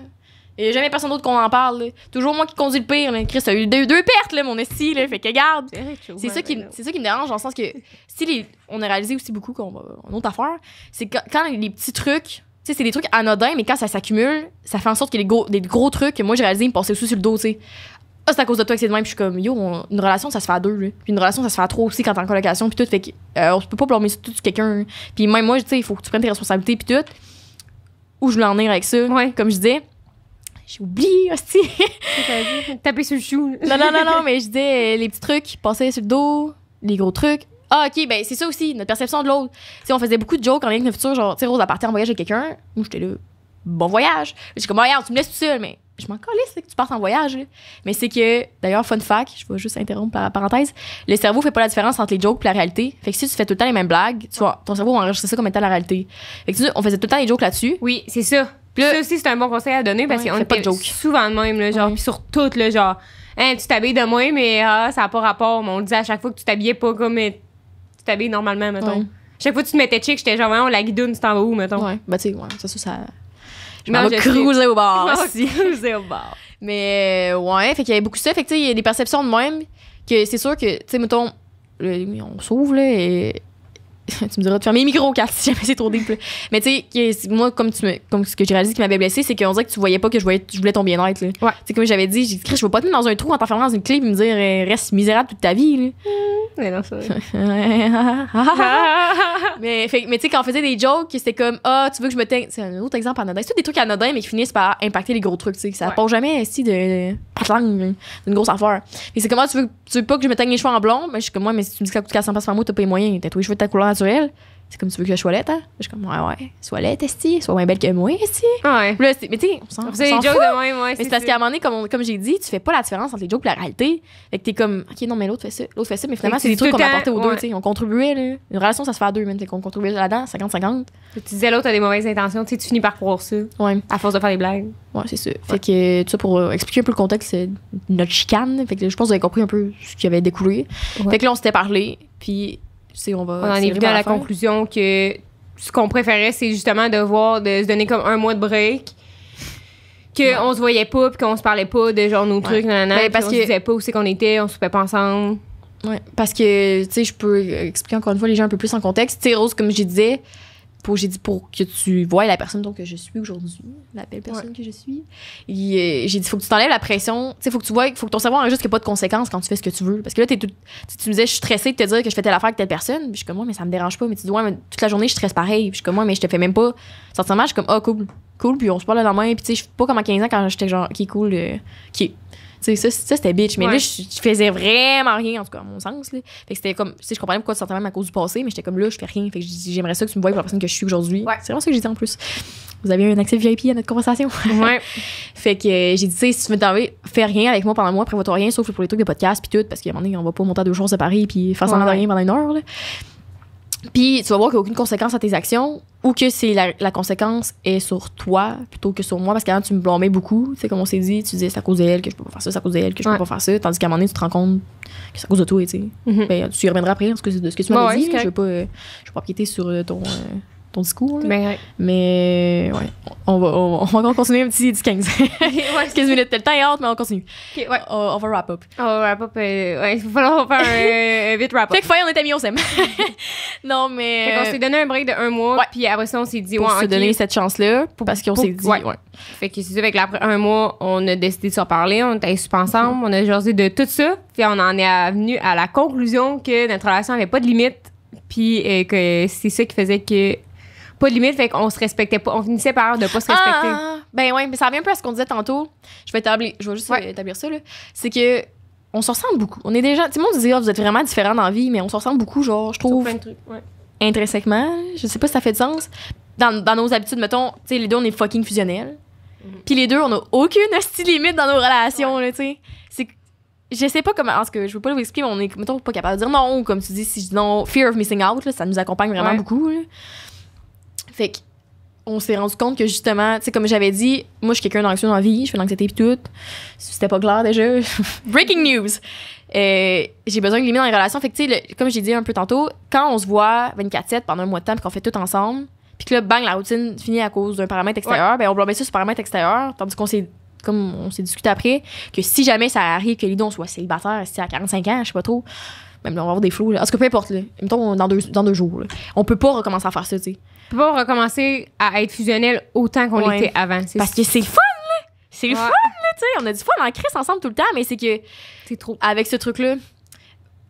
Il n'y a jamais personne d'autre qu'on en parle. Là. Toujours moi qui conduis le pire. Là. Chris a eu deux pertes, là, mon esti. Là. Fait que garde. C'est ça qui me dérange, dans le sens que si on a réalisé aussi beaucoup une autre affaire, c'est quand les petits trucs, tu sais, c'est des trucs anodins, mais quand ça s'accumule, ça fait en sorte que des gros trucs que moi j'ai réalisé, ils me passaient aussi sur le dos, tu sais. C'est à cause de toi que c'est de même. Puis je suis comme, une relation, ça se fait à deux. Là. Puis une relation, ça se fait à trois aussi quand t'es en colocation. Puis tout. Fait que on peut pas blâmer tout sur quelqu'un. Puis même moi, tu sais, il faut que tu prennes tes responsabilités. Puis tout. Où je voulais en venir avec ça, comme je disais. J'ai oublié, hostie. Taper sur le chou. Non, mais je disais les petits trucs, passer sur le dos, les gros trucs. OK, ben c'est ça aussi, notre perception de l'autre. Tu on faisait beaucoup de jokes en lien avec le futur, genre, tu sais, Rose, à partir en voyage avec quelqu'un. Moi, j'étais là, bon voyage. J'ai comme, regarde, tu me laisses tout seul, mais je m'en calisse que tu partes en voyage. Là. Mais c'est que, d'ailleurs, fun fact, je vais juste interrompre par parenthèse, le cerveau fait pas la différence entre les jokes et la réalité. Fait que si tu fais tout le temps les mêmes blagues, ton cerveau va enregistrer ça comme étant la réalité. Fait que on faisait tout le temps les jokes là-dessus. Oui, c'est ça. Puis ça aussi, c'est un bon conseil à donner parce qu'on était souvent de même, là, genre, puis sur tout, là, genre, hein, tu t'habilles de moins, mais ça n'a pas rapport. Mais on le disait à chaque fois que tu t'habillais pas comme tu t'habilles normalement, mettons. Chaque fois que tu te mettais chic, j'étais genre, voyons, la guidoune, tu t'en vas où, mettons? Ouais, bah, tu sais, ça. Je m'en vais cruiser au bar. Cruiser au bar. Mais, ouais, fait qu'il y avait beaucoup de ça. Fait que, tu sais, il y a des perceptions de même que c'est sûr que, tu sais, mettons, on s'ouvre, là, et. Tu me diras de fermer les micros, Kat, si jamais c'est trop deep. Mais tu sais, moi, comme ce que j'ai réalisé qui m'avait blessé, c'est qu'on dirait que tu voyais pas que je voulais ton bien-être. Ouais. Tu sais, comme j'avais dit, je veux pas te mettre dans un trou en t'enfermant dans une clé et me dire reste misérable toute ta vie. Là. Mais non, ça. mais tu sais, quand on faisait des jokes, c'était comme tu veux que je me teigne. C'est un autre exemple anodin. C'est tous des trucs anodins, mais qui finissent par impacter les gros trucs. Tu sais, ça part jamais ici d'une grosse affaire. Et c'est comment tu veux pas que je me teigne les cheveux en blond? Mais je suis comme moi, mais si tu me dis que ça coûte 400$ par mois, t'as pas les moyens. T'as tous les cheveux de ta couleur naturelle. C'est comme tu veux que je sois laide, hein? Je suis comme, ouais. Sois laide, esti. Sois moins belle que moi, esti. Ouais. Là, mais tu sais, on s'en fout. C'est des jokes de même, ouais. Mais c'est parce qu'à un moment donné, comme j'ai dit, tu fais pas la différence entre les jokes et la réalité. Fait que t'es comme, OK, non, mais l'autre fait ça. Mais finalement, c'est des trucs qu'on apportait aux deux, tu sais. On contribuait, là. Une relation, ça se fait à deux, même. Fait qu'on contribuait là-dedans, 50-50. Tu disais l'autre a des mauvaises intentions, tu sais, tu finis par croire ça. Ouais. À force de faire des blagues. Ouais, c'est ça. Fait que, tout ça pour expliquer un peu le contexte de notre chicane. Fait que je pense que vous avez compris un peu ce qui avait découlé. Fait que là, on s'était parlé, puis, on en est venu à la conclusion que ce qu'on préférait, c'est justement de se donner comme un mois de break. Qu'on se voyait pas, puis qu'on se parlait pas de genre nos trucs, parce qu'on se disait pas où c'est qu'on était, on soupait pas ensemble. Ouais, parce que, tu sais, je peux expliquer encore une fois les gens un peu plus en contexte. Tu sais, Rose, comme j'ai dit pour que tu vois la personne que je suis aujourd'hui, la belle personne que je suis. Et, j'ai dit, faut que tu t'enlèves la pression. Tu sais, faut que tu vois, faut que ton cerveau enregistre qu'il n'y a pas de conséquences quand tu fais ce que tu veux. Parce que là, tu me disais, je suis stressée de te dire que je fais telle affaire avec telle personne. Puis je suis comme, moi, mais ça me dérange pas. Mais tu dis, ouais, mais toute la journée, je stresse pareil. Puis je suis comme, moi, mais je te fais même pas. Sincèrement, je suis comme, cool. Puis on se parle le lendemain. Puis tu sais, je suis pas comme à 15 ans quand j'étais genre, qui cool, qui. Tu sais, ça c'était bitch. Mais là, je faisais vraiment rien, en tout cas, à mon sens. Là. Fait que c'était comme, tu sais, je comprenais pourquoi tu sentais même à cause du passé, mais j'étais comme là, je fais rien. Fait que j'aimerais ça que tu me voies pour la personne que je suis aujourd'hui. Ouais. C'est vraiment ça que j'ai dit en plus. Vous avez un accès VIP à notre conversation. Ouais. Fait que j'ai dit, tu sais, si tu veux t'enlever, fais rien avec moi pendant un mois, prévois-toi rien, sauf pour les trucs de podcast, puis tout, parce qu'à un moment donné, on va pas monter à 2 jours séparés, puis faire semblant de rien pendant 1 heure. Là. Puis tu vas voir qu'il n'y a aucune conséquence à tes actions ou que c'est la conséquence est sur toi plutôt que sur moi parce qu'avant tu me blâmais beaucoup, tu sais comme on s'est dit, tu disais c'est à cause d'elle que je peux pas faire ça, c'est à cause d'elle que je peux pas faire ça, tandis qu'à un moment donné tu te rends compte que c'est à cause de toi, tu sais. Ben, tu y reviendras après de ce que tu m'as dit, je vais pas empiéter sur ton discours. Là. Mais ouais, on va continuer un petit 15. 15 minutes, t'as le temps et hâte, mais on continue. Okay, ouais. On va wrap up. On va wrap up. Ouais, il va falloir faire un vite wrap up. Fait que on est amis, on s'aime. Non, mais. Fait qu'on s'est donné un break de 1 mois, puis après ça, on s'est dit, pour se donner cette chance-là, parce qu'on s'est dit. Ouais. Fait que c'est ça, après 1 mois, on a décidé de se reparler, on était super ensemble, on a jasé de tout ça, puis on en est venu à la conclusion que notre relation avait pas de limite, puis que c'est ça qui faisait que. Pas de limite, fait qu'on se respectait pas. On finissait par de pas se respecter. Ben ouais, mais ça revient un peu à ce qu'on disait tantôt. Je vais juste établir ça, là. C'est que on se ressemble beaucoup. On est des gens. Tu sais, moi, on dit, vous êtes vraiment différents dans la vie, mais on se ressemble beaucoup, genre, je trouve. Plein de trucs, intrinsèquement. Je sais pas si ça fait de sens. Dans nos habitudes, mettons, tu sais, les deux, on est fucking fusionnels. Puis les deux, on a aucune hostie limite dans nos relations, là, tu sais. C'est je sais pas comment, parce que je veux pas vous expliquer, mais on est, mettons, pas capable de dire non, ou comme tu dis, si je dis non, fear of missing out, là, ça nous accompagne vraiment beaucoup, là. Fait qu'on s'est rendu compte que justement, tu sais, comme j'avais dit, moi, je suis quelqu'un d'anxieux dans la vie, je fais de l'anxiété pis tout. C'était pas clair déjà. Breaking news! J'ai besoin de limiter dans les relations. Fait que, tu sais, comme j'ai dit un peu tantôt, quand on se voit 24/7 pendant un mois de temps pis qu'on fait tout ensemble, pis que là, bang, la routine finit à cause d'un paramètre extérieur, ben on blâmait ça sur le paramètre extérieur, tandis qu'on s'est, comme on s'est discuté après, que si jamais ça arrive que Lidon soit célibataire, à 45 ans, je sais pas trop, même là, on va avoir des flots, là. En tout cas, peu importe, là. Mettons, dans deux jours, là. On peut pas recommencer à faire ça, tu sais. On peut pas recommencer à être fusionnel autant qu'on l'était avant. Parce que c'est fun, là! C'est le fun, là, tu sais. On a du fun en crise ensemble tout le temps, mais c'est que. C'est trop. Avec ce truc-là.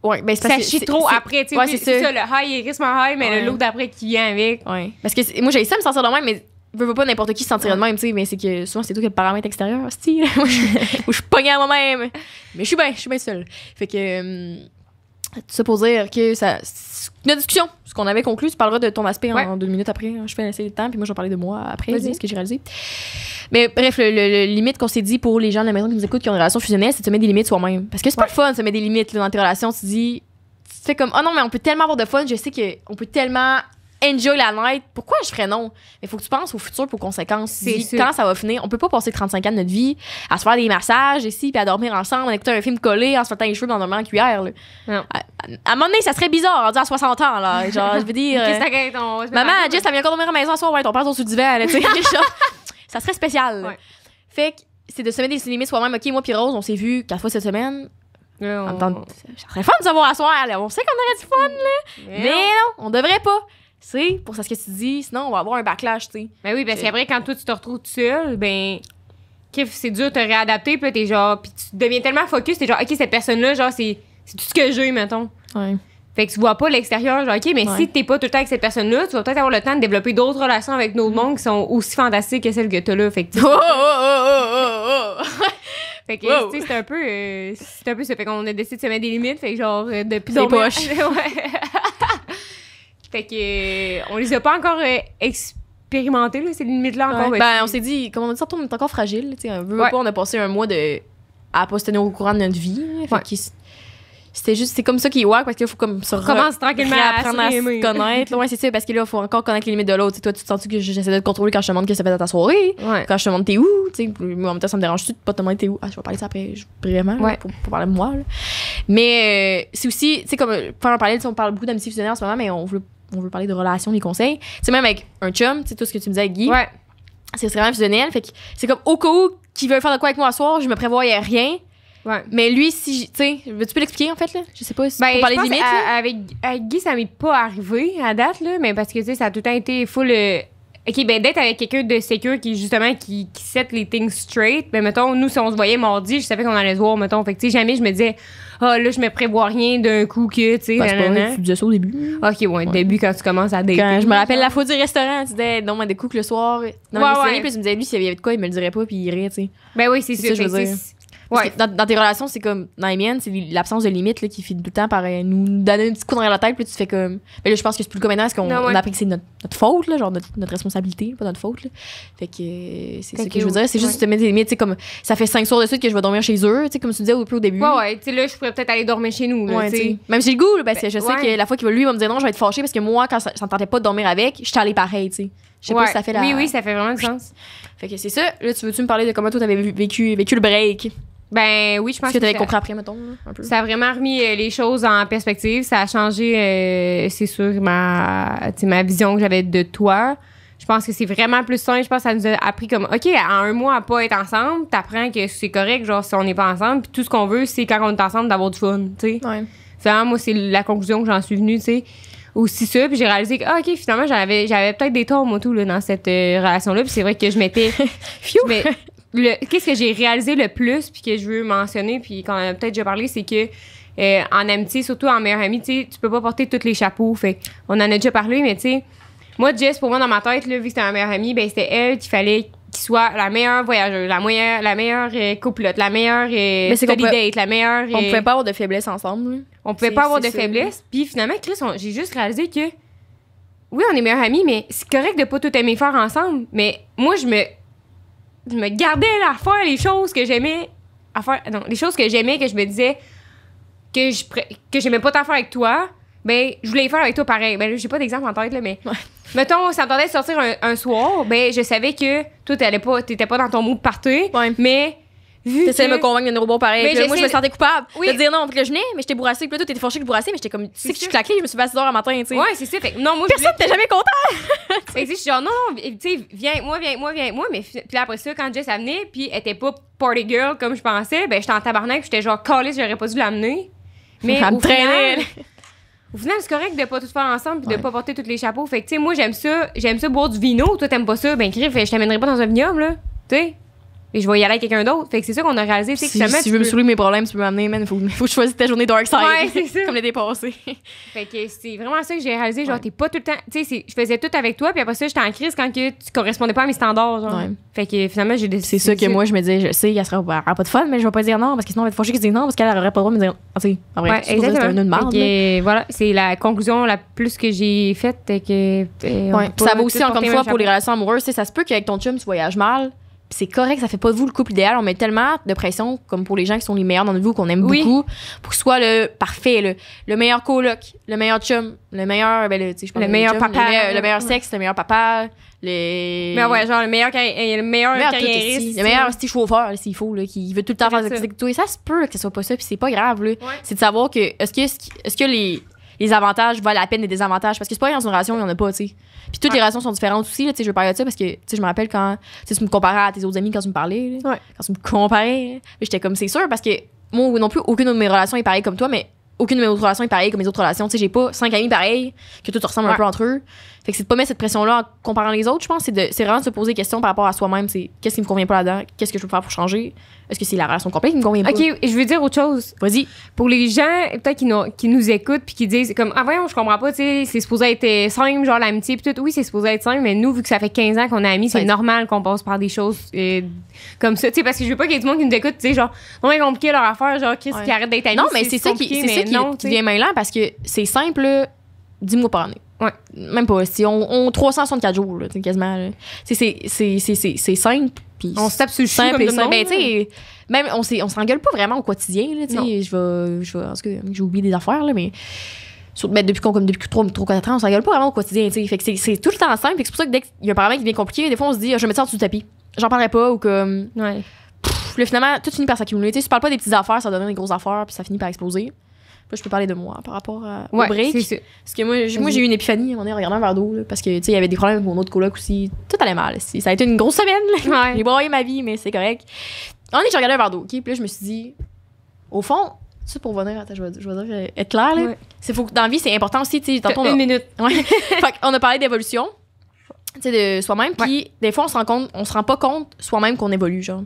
Ouais, ben ça chie trop après, tu sais. Ouais, c'est ça, le high est quasiment high, mais le look d'après qui vient avec. Ouais. Parce que moi, j'ai ça me sentir de même, mais je veux pas n'importe qui se sentirait de même, tu sais. Mais c'est que souvent, c'est tout que le paramètre extérieur, hostie. Moi, je suis pognée à moi-même. Mais je suis bien seule. Fait que. Tout ça pour dire que ça. Notre discussion, ce qu'on avait conclu, tu parleras de ton aspect en 2 minutes après. Je vais laisser le temps, puis moi, je vais parler de moi après, ce que j'ai réalisé. Mais bref, le limite qu'on s'est dit pour les gens de la maison qui nous écoutent qui ont une relation fusionnelle, c'est de se mettre des limites soi-même. Parce que c'est pas le fun de se mettre des limites là, dans tes relations. Tu te dis, tu fais comme, oh non, mais on peut tellement avoir de fun, je sais qu'on peut tellement enjoy la night, pourquoi je ferais non? Mais faut que tu penses au futur, aux conséquences. Quand ça va finir, on peut pas passer 35 ans de notre vie à se faire des massages ici, puis à dormir ensemble, à écouter un film collé, en se fouettant les cheveux dans un moment en cuillère. Là. Non. À un moment donné, ça serait bizarre, rendu à 60 ans. Là. Genre, je veux dire. Maman, Jess, t'as bien encore dormir à la maison, soir, ouais, ton père est sur le divan. Là, ça serait spécial. Ouais. Fait que c'est de se mettre des limites soi-même. OK, moi, puis Rose, on s'est vu 4 fois cette semaine. Ça serait fun de savoir à soir. Là. On sait qu'on aurait du fun, là. Mais non, on devrait pas. C'est pour ça ce que tu dis, sinon on va avoir un backlash, tu sais. Ben oui, parce qu'après, quand toi, tu te retrouves tout seul, ben, c'est dur de te réadapter, puis là, t'es genre, puis tu deviens tellement focus, t'es genre, OK, cette personne-là, genre, c'est tout ce que j'ai, mettons. Ouais. Fait que tu vois pas l'extérieur, genre, OK, mais si t'es pas tout le temps avec cette personne-là, tu vas peut-être avoir le temps de développer d'autres relations avec d'autres mondes qui sont aussi fantastiques que celles que t'as là. Fait que, fait que, tu sais, c'est un peu ça. Fait qu'on a décidé de se mettre des limites, fait que, genre, depuis des poches. Fait que on les a pas encore expérimenté là, ces limites-là encore. Ben on s'est dit, comme on a dit, on est encore fragile. On a passé un mois à pas se tenir au courant de notre vie. C'est comme ça qui est wack parce qu'il faut comme se commence tranquillement à se connaître. Ouais, c'est ça, parce que là, il faut encore connaître les limites de l'autre. Toi, tu te sens que j'essaie de te contrôler quand je te demande qu'est-ce que ça fait dans ta soirée. Ouais. Quand je te demande t'es où. Moi, en même temps, ça me dérange-tu de pas te demander t'es où. Je vais parler de ça après, brièvement, pour parler de moi. Là. Mais c'est aussi, tu sais, comme, pour en parler, on parle beaucoup d'amitié fusionnaire en ce moment, mais on veut parler de relations, des conseils. Tu sais, même avec un chum, tu sais, tout ce que tu me disais avec Guy. Ouais. C'est vraiment fusionnel. Fait que c'est comme au cas où qu'il veut faire de quoi avec moi ce soir, je me prévoyais rien. Ouais. Mais lui, si, tu sais, veux-tu peux l'expliquer en fait, là? Je sais pas si pour parler de limites. Avec Guy, ça m'est pas arrivé à date, là, mais parce que, tu sais, ça a tout le temps été full. OK, ben d'être avec quelqu'un de secure qui, justement, qui set les things straight, ben mettons, nous, si on se voyait mardi, je savais qu'on allait se voir, mettons. Fait que, tu sais, jamais je me disais, là, je me prévois rien d'un coup que, tu sais. C'est pas vrai, tu disais ça au début. OK, ouais, au début, quand tu commences à dater. Quand je me rappelle la fois du restaurant, tu disais, non, mais des coups le soir. Non, mais puis tu me disais, lui, s'il y avait de quoi, il me le dirait pas, puis il irait, tu sais. Ben oui, c'est ça, je veux dire. Ouais. Dans tes relations, c'est comme dans les miennes, c'est l'absence de limite là, qui finit tout le temps par nous donner un petit coup dans la tête, puis tu fais comme. Mais là, je pense que c'est plus le cas maintenant, parce qu'on a appris que c'est notre faute, là, genre notre responsabilité, pas notre faute. Là. Fait que c'est ça que je veux dire. C'est juste de te mettre des limites, tu sais, comme ça fait 5 soirs de suite que je vais dormir chez eux, tu sais, comme tu disais au début. Ouais, tu sais, là, je pourrais peut-être aller dormir chez nous, là, tu sais. Même si j'ai le goût, parce que je sais que la fois qu'il va lui va me dire non, je vais être fâchée, parce que moi, quand ça tentait pas de dormir avec, j'étais allée pareil, tu sais. Je sais pas si ça fait la. Oui, ça fait vraiment du sens. Fait que c'est ça. Là, tu veux-tu me parler de comment toi t'avais vécu le break? Ben oui, je pense que t'avais compris après, mettons, un peu. Ça a vraiment remis les choses en perspective. Ça a changé, c'est sûr, ma vision que j'avais de toi. Je pense que c'est vraiment plus simple. Je pense que ça nous a appris comme, OK, en un mois à pas être ensemble, t'apprends que c'est correct, genre, si on n'est pas ensemble. Puis tout ce qu'on veut, c'est quand on est ensemble, d'avoir du fun, tu sais. Ouais. Finalement, moi, c'est la conclusion que j'en suis venue, tu sais. Aussi ça, puis j'ai réalisé que, OK, finalement, j'avais peut-être des torts, moi, tout, là, dans cette relation-là. Puis c'est vrai que je m'étais... Qu'est-ce que j'ai réalisé le plus, puis que je veux mentionner, puis qu'on a peut-être déjà parlé, c'est que en amitié, surtout en meilleure amie, tu sais, tu peux pas porter tous les chapeaux. Fait on en a déjà parlé, mais tu sais, moi, Jess, pour moi, dans ma tête, là, vu que c'était ma meilleure amie, ben c'était elle qu'il fallait qu'il soit la meilleure voyageuse, la meilleure copilote, la meilleure study date, la meilleure... On pouvait pas avoir de faiblesse ensemble. On pouvait pas avoir de faiblesse. Puis finalement, Chris, j'ai juste réalisé que, oui, on est meilleure amie, mais c'est correct de pas tout aimer faire ensemble. Mais moi, je me gardais à faire les choses que j'aimais les choses que j'aimais, que je me disais que j'aimais pas tant faire avec toi, ben je voulais les faire avec toi pareil. Ben là, j'ai pas d'exemple en tête là, mais mettons, ça me tentait de sortir un soir, ben je savais que toi t'étais pas dans ton mood de partir, mais t'essayais de me convaincre d'un robot pareil. Puis là, moi, je me sentais coupable de dire non. Puis là, je venais, mais j'étais bourrassée. Puis là, toi, t'étais fâchée que je bourrassée, mais j'étais comme, tu sais que je suis claquée, je me suis fait à 6 heures le matin, tu sais. Ouais, c'est ça. Fait non, moi, personne t'es jamais content. Fait que je suis genre, non, tu sais, viens avec moi. Mais puis là, après ça, quand Jess a venait, puis elle était pas party girl comme je pensais, ben j'étais en tabarnak, puis j'étais genre calée, j'aurais pas dû l'amener. Mais au final, c'est correct de pas tout faire ensemble puis de pas porter tous les chapeaux. Fait que, tu sais, moi, j'aime ça boire du vino. Toi, t'aimes pas ça. Ben, crif, je t'amènerai pas dans un vignoble, là. Tu sais. Et je vais y aller avec quelqu'un d'autre. Fait que c'est ça qu'on a réalisé. Si tu veux me saouler mes problèmes, tu peux m'amener, man. Faut que je choisisse ta journée dark side. Ouais, c'est ça. Comme l'été passé. Fait que c'est vraiment ça que j'ai réalisé. Genre, t'es pas tout le temps. Tu sais, je faisais tout avec toi, puis après ça, j'étais en crise quand que tu correspondais pas à mes standards. Genre. Ouais. Fait que finalement, j'ai décidé. C'est ça que moi, je me disais, je sais, elle aura pas de fun, mais je vais pas dire non, parce que sinon, elle va être fâchée qu'elle dise non, parce qu'elle aurait pas le droit de me dire. Tu sais, en vrai, c'est un nœud de marde. Voilà, c'est la conclusion la plus que j'ai faite. Ça va aussi, encore une fois, pour les relations amoureuses. Ça se peut qu'avec ton chum, tu voyages mal. c'est correct, ça fait pas de vous le couple idéal. On met tellement de pression, comme pour les gens qui sont les meilleurs dans notre vie, qu'on aime beaucoup, pour que ce soit le parfait, le meilleur coloc, le meilleur chum, le meilleur, le meilleur papa, le meilleur sexe, le meilleur papa, mais ouais, genre le meilleur carriériste, le meilleur chauffeur, s'il faut, là, qui veut tout le temps faire des activités avec toi. Et ça se peut que ce soit pas ça, puis c'est pas grave, là. C'est de savoir que, est-ce que les avantages valent la peine des désavantages? Parce que c'est pas dans une relation, il y en a pas, tu sais. Puis toutes les relations sont différentes aussi, là, tu sais, je veux parler de ça parce que, tu sais, je me rappelle quand, tu me comparais à tes autres amis quand tu me parlais, là, quand tu me comparais, j'étais comme, c'est sûr, parce que moi non plus, aucune de mes relations est pareille comme toi, mais aucune de mes autres relations est pareille comme mes autres relations. Tu sais, j'ai pas 5 amis pareils, que tout ressemble un peu entre eux. Fait que c'est de pas mettre cette pression-là en comparant les autres, je pense. C'est vraiment de se poser des questions par rapport à soi-même. C'est qu'est-ce qui me convient pas là-dedans? Qu'est-ce que je peux faire pour changer? Est-ce que c'est la relation complète qui me convient pas? OK, je veux dire autre chose. Vas-y. Pour les gens, peut-être qui nous écoutent puis qui disent comme, ah voyons, je comprends pas, tu sais, c'est supposé être simple, genre l'amitié pis tout. Oui, c'est supposé être simple, mais nous, vu que ça fait 15 ans qu'on est amis, c'est normal qu'on passe par des choses comme ça. Tu sais, parce que je veux pas qu'il y ait du monde qui nous écoute, tu sais, genre, non, mais compliqué leur affaire, genre, qu'est-ce qui arrête d'être amis? Non, mais c'est ça qui vient mêlant parce que c'est simple, 10 mois par année. Ouais. Même pas. Si on 364 jours, là, quasiment. Là. C'est simple. Pis on se tape sur le simple comme et simple. Ben, tu sais, même on s'engueule pas vraiment au quotidien. Là, je vais. En tout cas, j'ai oublié des affaires, là, mais. Depuis 3-4 ans, on s'engueule pas vraiment au quotidien. Fait que c'est tout le temps simple. C'est pour ça que dès qu'il y a un paramètre qui devient compliqué, des fois, on se dit, je vais mettre ça en dessous du tapis. J'en parlerai pas ou comme. Ouais. Là, finalement, tout finit par s'accumuler. Tu parles pas des petites affaires, ça devient des grosses affaires, puis ça finit par exploser. Là, je peux parler de moi par rapport au break. Parce que moi, j'ai eu une épiphanie en regardant un verre d'eau. Là, parce que, tu sais, il y avait des problèmes avec mon autre coloc aussi. Tout allait mal. Ça a été une grosse semaine. Là. J'ai broyé ma vie, mais c'est correct. J'ai regardé un verre d'eau. Okay? Puis là, je me suis dit, au fond, ça pour venir, attends, je vais dire, être clair. Là, faut que dans la vie, c'est important aussi. Tu sais, une minute. Fait qu'on a parlé d'évolution. Tu sais, de soi-même. Puis des fois, on se rend pas compte soi-même qu'on évolue, genre.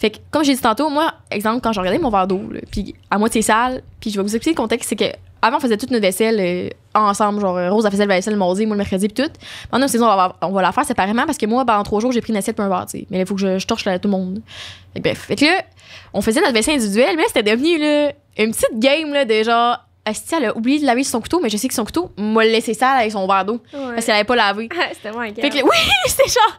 Fait que, comme j'ai dit tantôt, moi, exemple, quand je regardais mon verre d'eau, puis à moitié sale, puis je vais vous expliquer le contexte, c'est que avant on faisait toute notre vaisselle ensemble, genre Rose a fait la vaisselle le mardi, moi le mercredi, puis tout. Pendant une saison, on va la faire séparément parce que moi, en 3 jours, j'ai pris une assiette puis un verre, tu sais. Mais là, il faut que je torche tout le monde. Fait que, bref. Fait que là, on faisait notre vaisselle individuelle, mais là, c'était devenu là, une petite game là, de genre. Asti, elle a oublié de laver son couteau, mais je sais que son couteau m'a laissé sale avec son verre d'eau. Parce qu'elle avait pas lavé. C'était moi, fait que là, oui, c'était genre.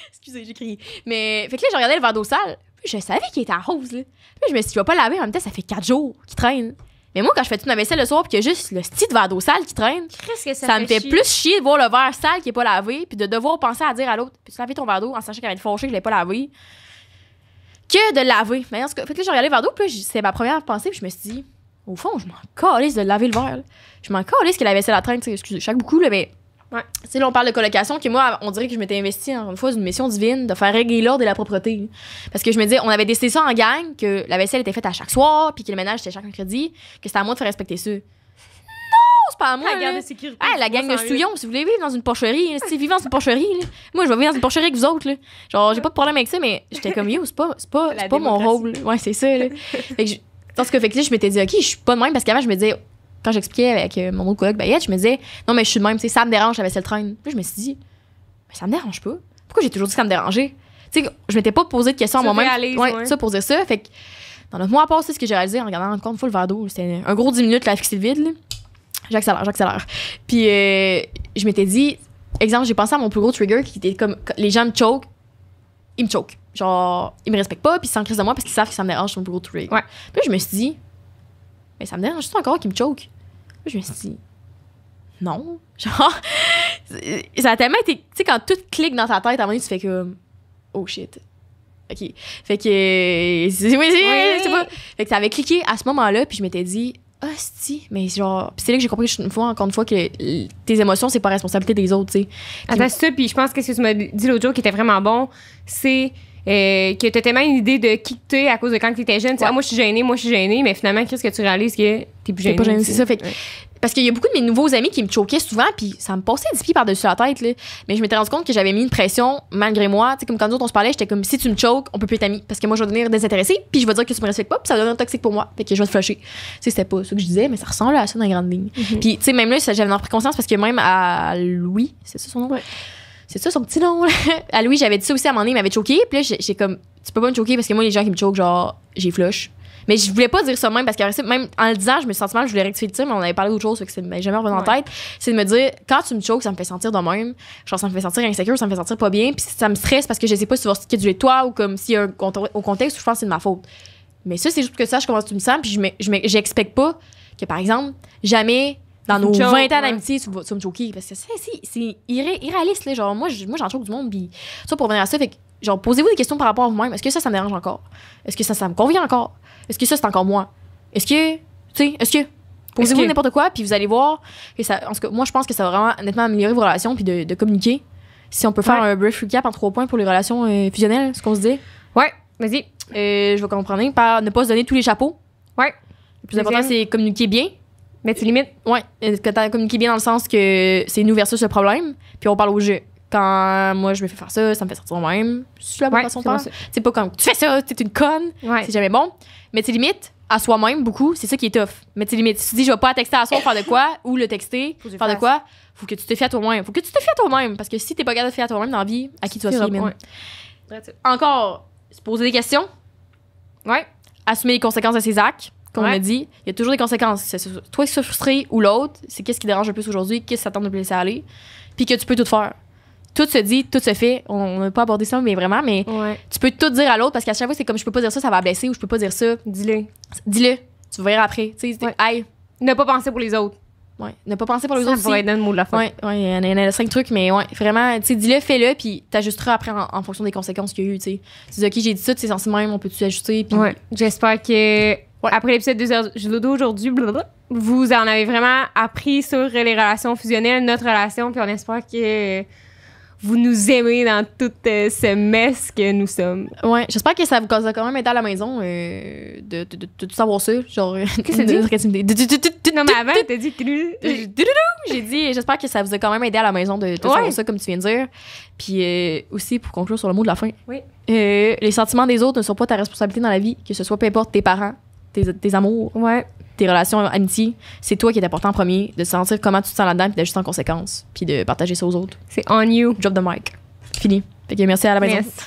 Excusez, j'ai crié. Mais fait que là, je regardais le verre d'eau sale. Puis je savais qu'il était en rose, là. Puis je me suis dit, je vais pas laver. En même temps, ça fait 4 jours qu'il traîne. Mais moi, quand je fais toute ma vaisselle le soir, puis qu'il y a juste le style de verre d'eau sale qui traîne, ça me fait plus chier de voir le verre sale qui est pas lavé, puis de devoir penser à dire à l'autre, peux-tu laver ton verre d'eau en sachant qu'elle va être fâchée que je l'ai pas lavé, que de laver. Mais en tout cas, fait que là, j'ai regardé le verre d'eau, puis c'est ma première pensée, puis je me suis dit, au fond, je m'en calisse de laver le verre. Là. Je m'en calisse que la vaisselle à traîne, tu sais, excusez, chaque beaucoup, là, mais. Ouais. Tu sais, là, on parle de colocation, que moi, on dirait que je m'étais investie, encore une fois, une mission divine de faire régler l'ordre et la propreté. Parce que je me disais, on avait décidé ça en gang, que la vaisselle était faite à chaque soir, puis que le ménage était chaque mercredi, que c'était à moi de faire respecter ça. Non, c'est pas à moi. La garde de sécurité. La gang de souillons, si vous voulez vivre dans une porcherie, si vivre dans une porcherie, là. Moi, je vais vivre dans une porcherie avec vous autres, là. Genre, j'ai pas de problème avec ça, mais j'étais comme, yo, c'est pas mon rôle. Ouais, c'est ça, là. Fait que dans ce cas, fait que je m'étais dit, OK, je suis pas de même, parce qu'avant, je me disais, quand j'expliquais avec mon autre collègue Bayette, je me disais, non, mais je suis de même, tu sais, ça me dérange, la vaisselle traîne. Puis je me suis dit, mais ça me dérange pas. Pourquoi j'ai toujours dit que ça me dérangeait? Tu sais, je m'étais pas posé de questions à moi-même. Ça pour dire ça. Fait que dans notre mois passé, ce que j'ai réalisé en regardant encore une fois le verre d'eau, c'était un gros 10 minutes, là, fixé le vide, là. J'accélère. Puis je m'étais dit, exemple, j'ai pensé à mon plus gros trigger qui était comme, les gens me choke, ils me choke. Genre, ils me respectent pas, puis ils s'en crissent de moi parce qu'ils savent que ça me dérange, mon plus gros trigger. Ouais. Puis je me suis dit, mais ça me dérange juste encore qu'ils me choke. Puis je me suis dit, non. Genre, ça a tellement été. Tu sais, quand tout clique dans ta tête, à un moment donné, tu fais comme, oh shit. OK. Fait que. C'est pas. Fait que ça avait cliqué à ce moment-là, puis je m'étais dit, si, mais genre. Puis c'est là que j'ai compris encore une fois que tes émotions, c'est pas responsabilité des autres, tu sais. Attends, ça, puis je pense que ce que tu m'as dit l'autre jour qui était vraiment bon, c'est. Que t'as tellement une idée de qui t'es à cause de quand t'étais jeune. Ouais. Moi, je suis gênée, mais finalement, qu'est-ce que tu réalises que t'es plus gênée? T'es pas gênée, c'est ça. Fait que, parce qu'il y a beaucoup de mes nouveaux amis qui me choquaient souvent, puis ça me passait 10 pieds par-dessus la tête, là. Mais je m'étais rendu compte que j'avais mis une pression malgré moi. Tu sais, comme quand nous autres on se parlait, j'étais comme, si tu me choques, on peut plus être amis. Parce que moi, je vais devenir désintéressée, puis je vais dire que tu me respectes pas, puis ça va devenir toxique pour moi. Fait que je vais te flusher. Tu sais, c'était pas ça que je disais, mais ça ressemble à ça dans les grandes lignes. Puis, tu sais, même là, j'avais pris conscience parce que même à Louis, c'est ça son nom? Ouais. C'est ça son petit nom, là. À Louis, j'avais dit ça aussi à un moment donné, il m'avait choqué. Puis là, j'ai comme. tu peux pas me choquer parce que moi, les gens qui me choquent, genre, j'ai flush. Mais je voulais pas dire ça même parce que même en le disant, je me suis senti mal, je voulais rectifier le tir, mais on avait parlé d'autre chose, fait que ça m'est jamais revenu en tête. C'est de me dire, quand tu me choques, ça me fait sentir de même. Genre, ça me fait sentir insécure, ça me fait sentir pas bien, puis ça me stresse parce que je sais pas si tu vas se de toi ou comme s'il y a au contexte où je pense que c'est de ma faute. Mais ça, c'est juste que ça, je commence tu me sens, puis j'expecte pas que, par exemple, jamais dans nos 20 ans d'amitié, tu vas me choquer. Parce que c'est irréaliste, là. Genre, moi j'en choque du monde, puis ça, pour revenir à ça, fait que, genre, posez-vous des questions par rapport à vous-même. Est-ce que ça me dérange encore? Est-ce que ça me convient encore? Est-ce que ça, c'est encore moi? Est-ce que posez-vous n'importe quoi, puis vous allez voir que ça. En tout cas, moi, je pense que ça va vraiment, honnêtement, améliorer vos relations, puis de communiquer. Si on peut faire un brief recap en 3 points pour les relations fusionnelles, ce qu'on se dit. Ouais, vas-y. Je vais comprendre par ne pas se donner tous les chapeaux. Ouais. Le plus important, c'est communiquer bien. Mais tu limites. Ouais. Communiquer bien dans le sens que c'est nous versus le problème, puis on parle au jeu. Quand moi, je me fais faire ça, ça me fait sortir moi-même. C'est la bonne façon de faire. C'est pas comme tu fais ça, t'es une conne. Ouais. C'est jamais bon. Mais tes limites à soi-même, beaucoup, c'est ça qui est tough. Mais tes limites. Si tu dis, je vais pas texter à soi faire de quoi, ou le texter, faire de quoi, faut que tu te fies à toi-même. Faut que tu te fies à toi-même. Parce que si t'es pas capable de te fier à toi-même dans la vie, à qui tu vas se fier, encore, se poser des questions. Ouais. Assumer les conséquences de ses actes. Comme on a dit, il y a toujours des conséquences. C'est toi qui sois frustré ou l'autre, c'est qu'est-ce qui dérange le plus aujourd'hui, qu'est-ce qui t'attend de te laisser aller, puis que tu peux tout faire. Tout se dit, tout se fait. On n'a pas abordé ça, mais vraiment, mais tu peux tout dire à l'autre parce qu'à chaque fois, c'est comme je peux pas dire ça, ça va blesser ou je peux pas dire ça. Dis-le. Dis-le. Tu verras après. Tu sais, hey. Ne pas penser pour les autres. Ouais. Ne pas penser pour les autres. Ça pourrait être le mot de la fin. Ouais, il y en a 5 trucs, mais ouais, vraiment, tu sais, dis-le, fais-le, puis t'ajusteras après en fonction des conséquences qu'il y a eu, tu sais. Tu dis, OK, j'ai dit ça, c'est censé même, on peut-tu ajuster, puis. Ouais. J'espère que. Après l'épisode 2 heures d'aujourd'hui, vous en avez vraiment appris sur les relations fusionnelles, notre relation, puis on espère que vous nous aimez dans toute ce mess que nous sommes. Ouais, j'espère que ça vous a quand même aidé à la maison de tout savoir ça. Genre, qu'est-ce que c'est dit? Non, mais avant, t'as dit. J'ai dit, j'espère que ça vous a quand même aidé à la maison de tout savoir ça, comme tu viens de dire. Puis aussi, pour conclure sur le mot de la fin, les sentiments des autres ne sont pas ta responsabilité dans la vie, que ce soit peu importe tes parents, tes amours, tes relations amitiés, c'est toi qui est important en premier, de sentir comment tu te sens là-dedans, puis d'ajuster en conséquence, puis de partager ça aux autres. C'est on you. Drop the mic. Fini. Fait que merci à la maison. Yes.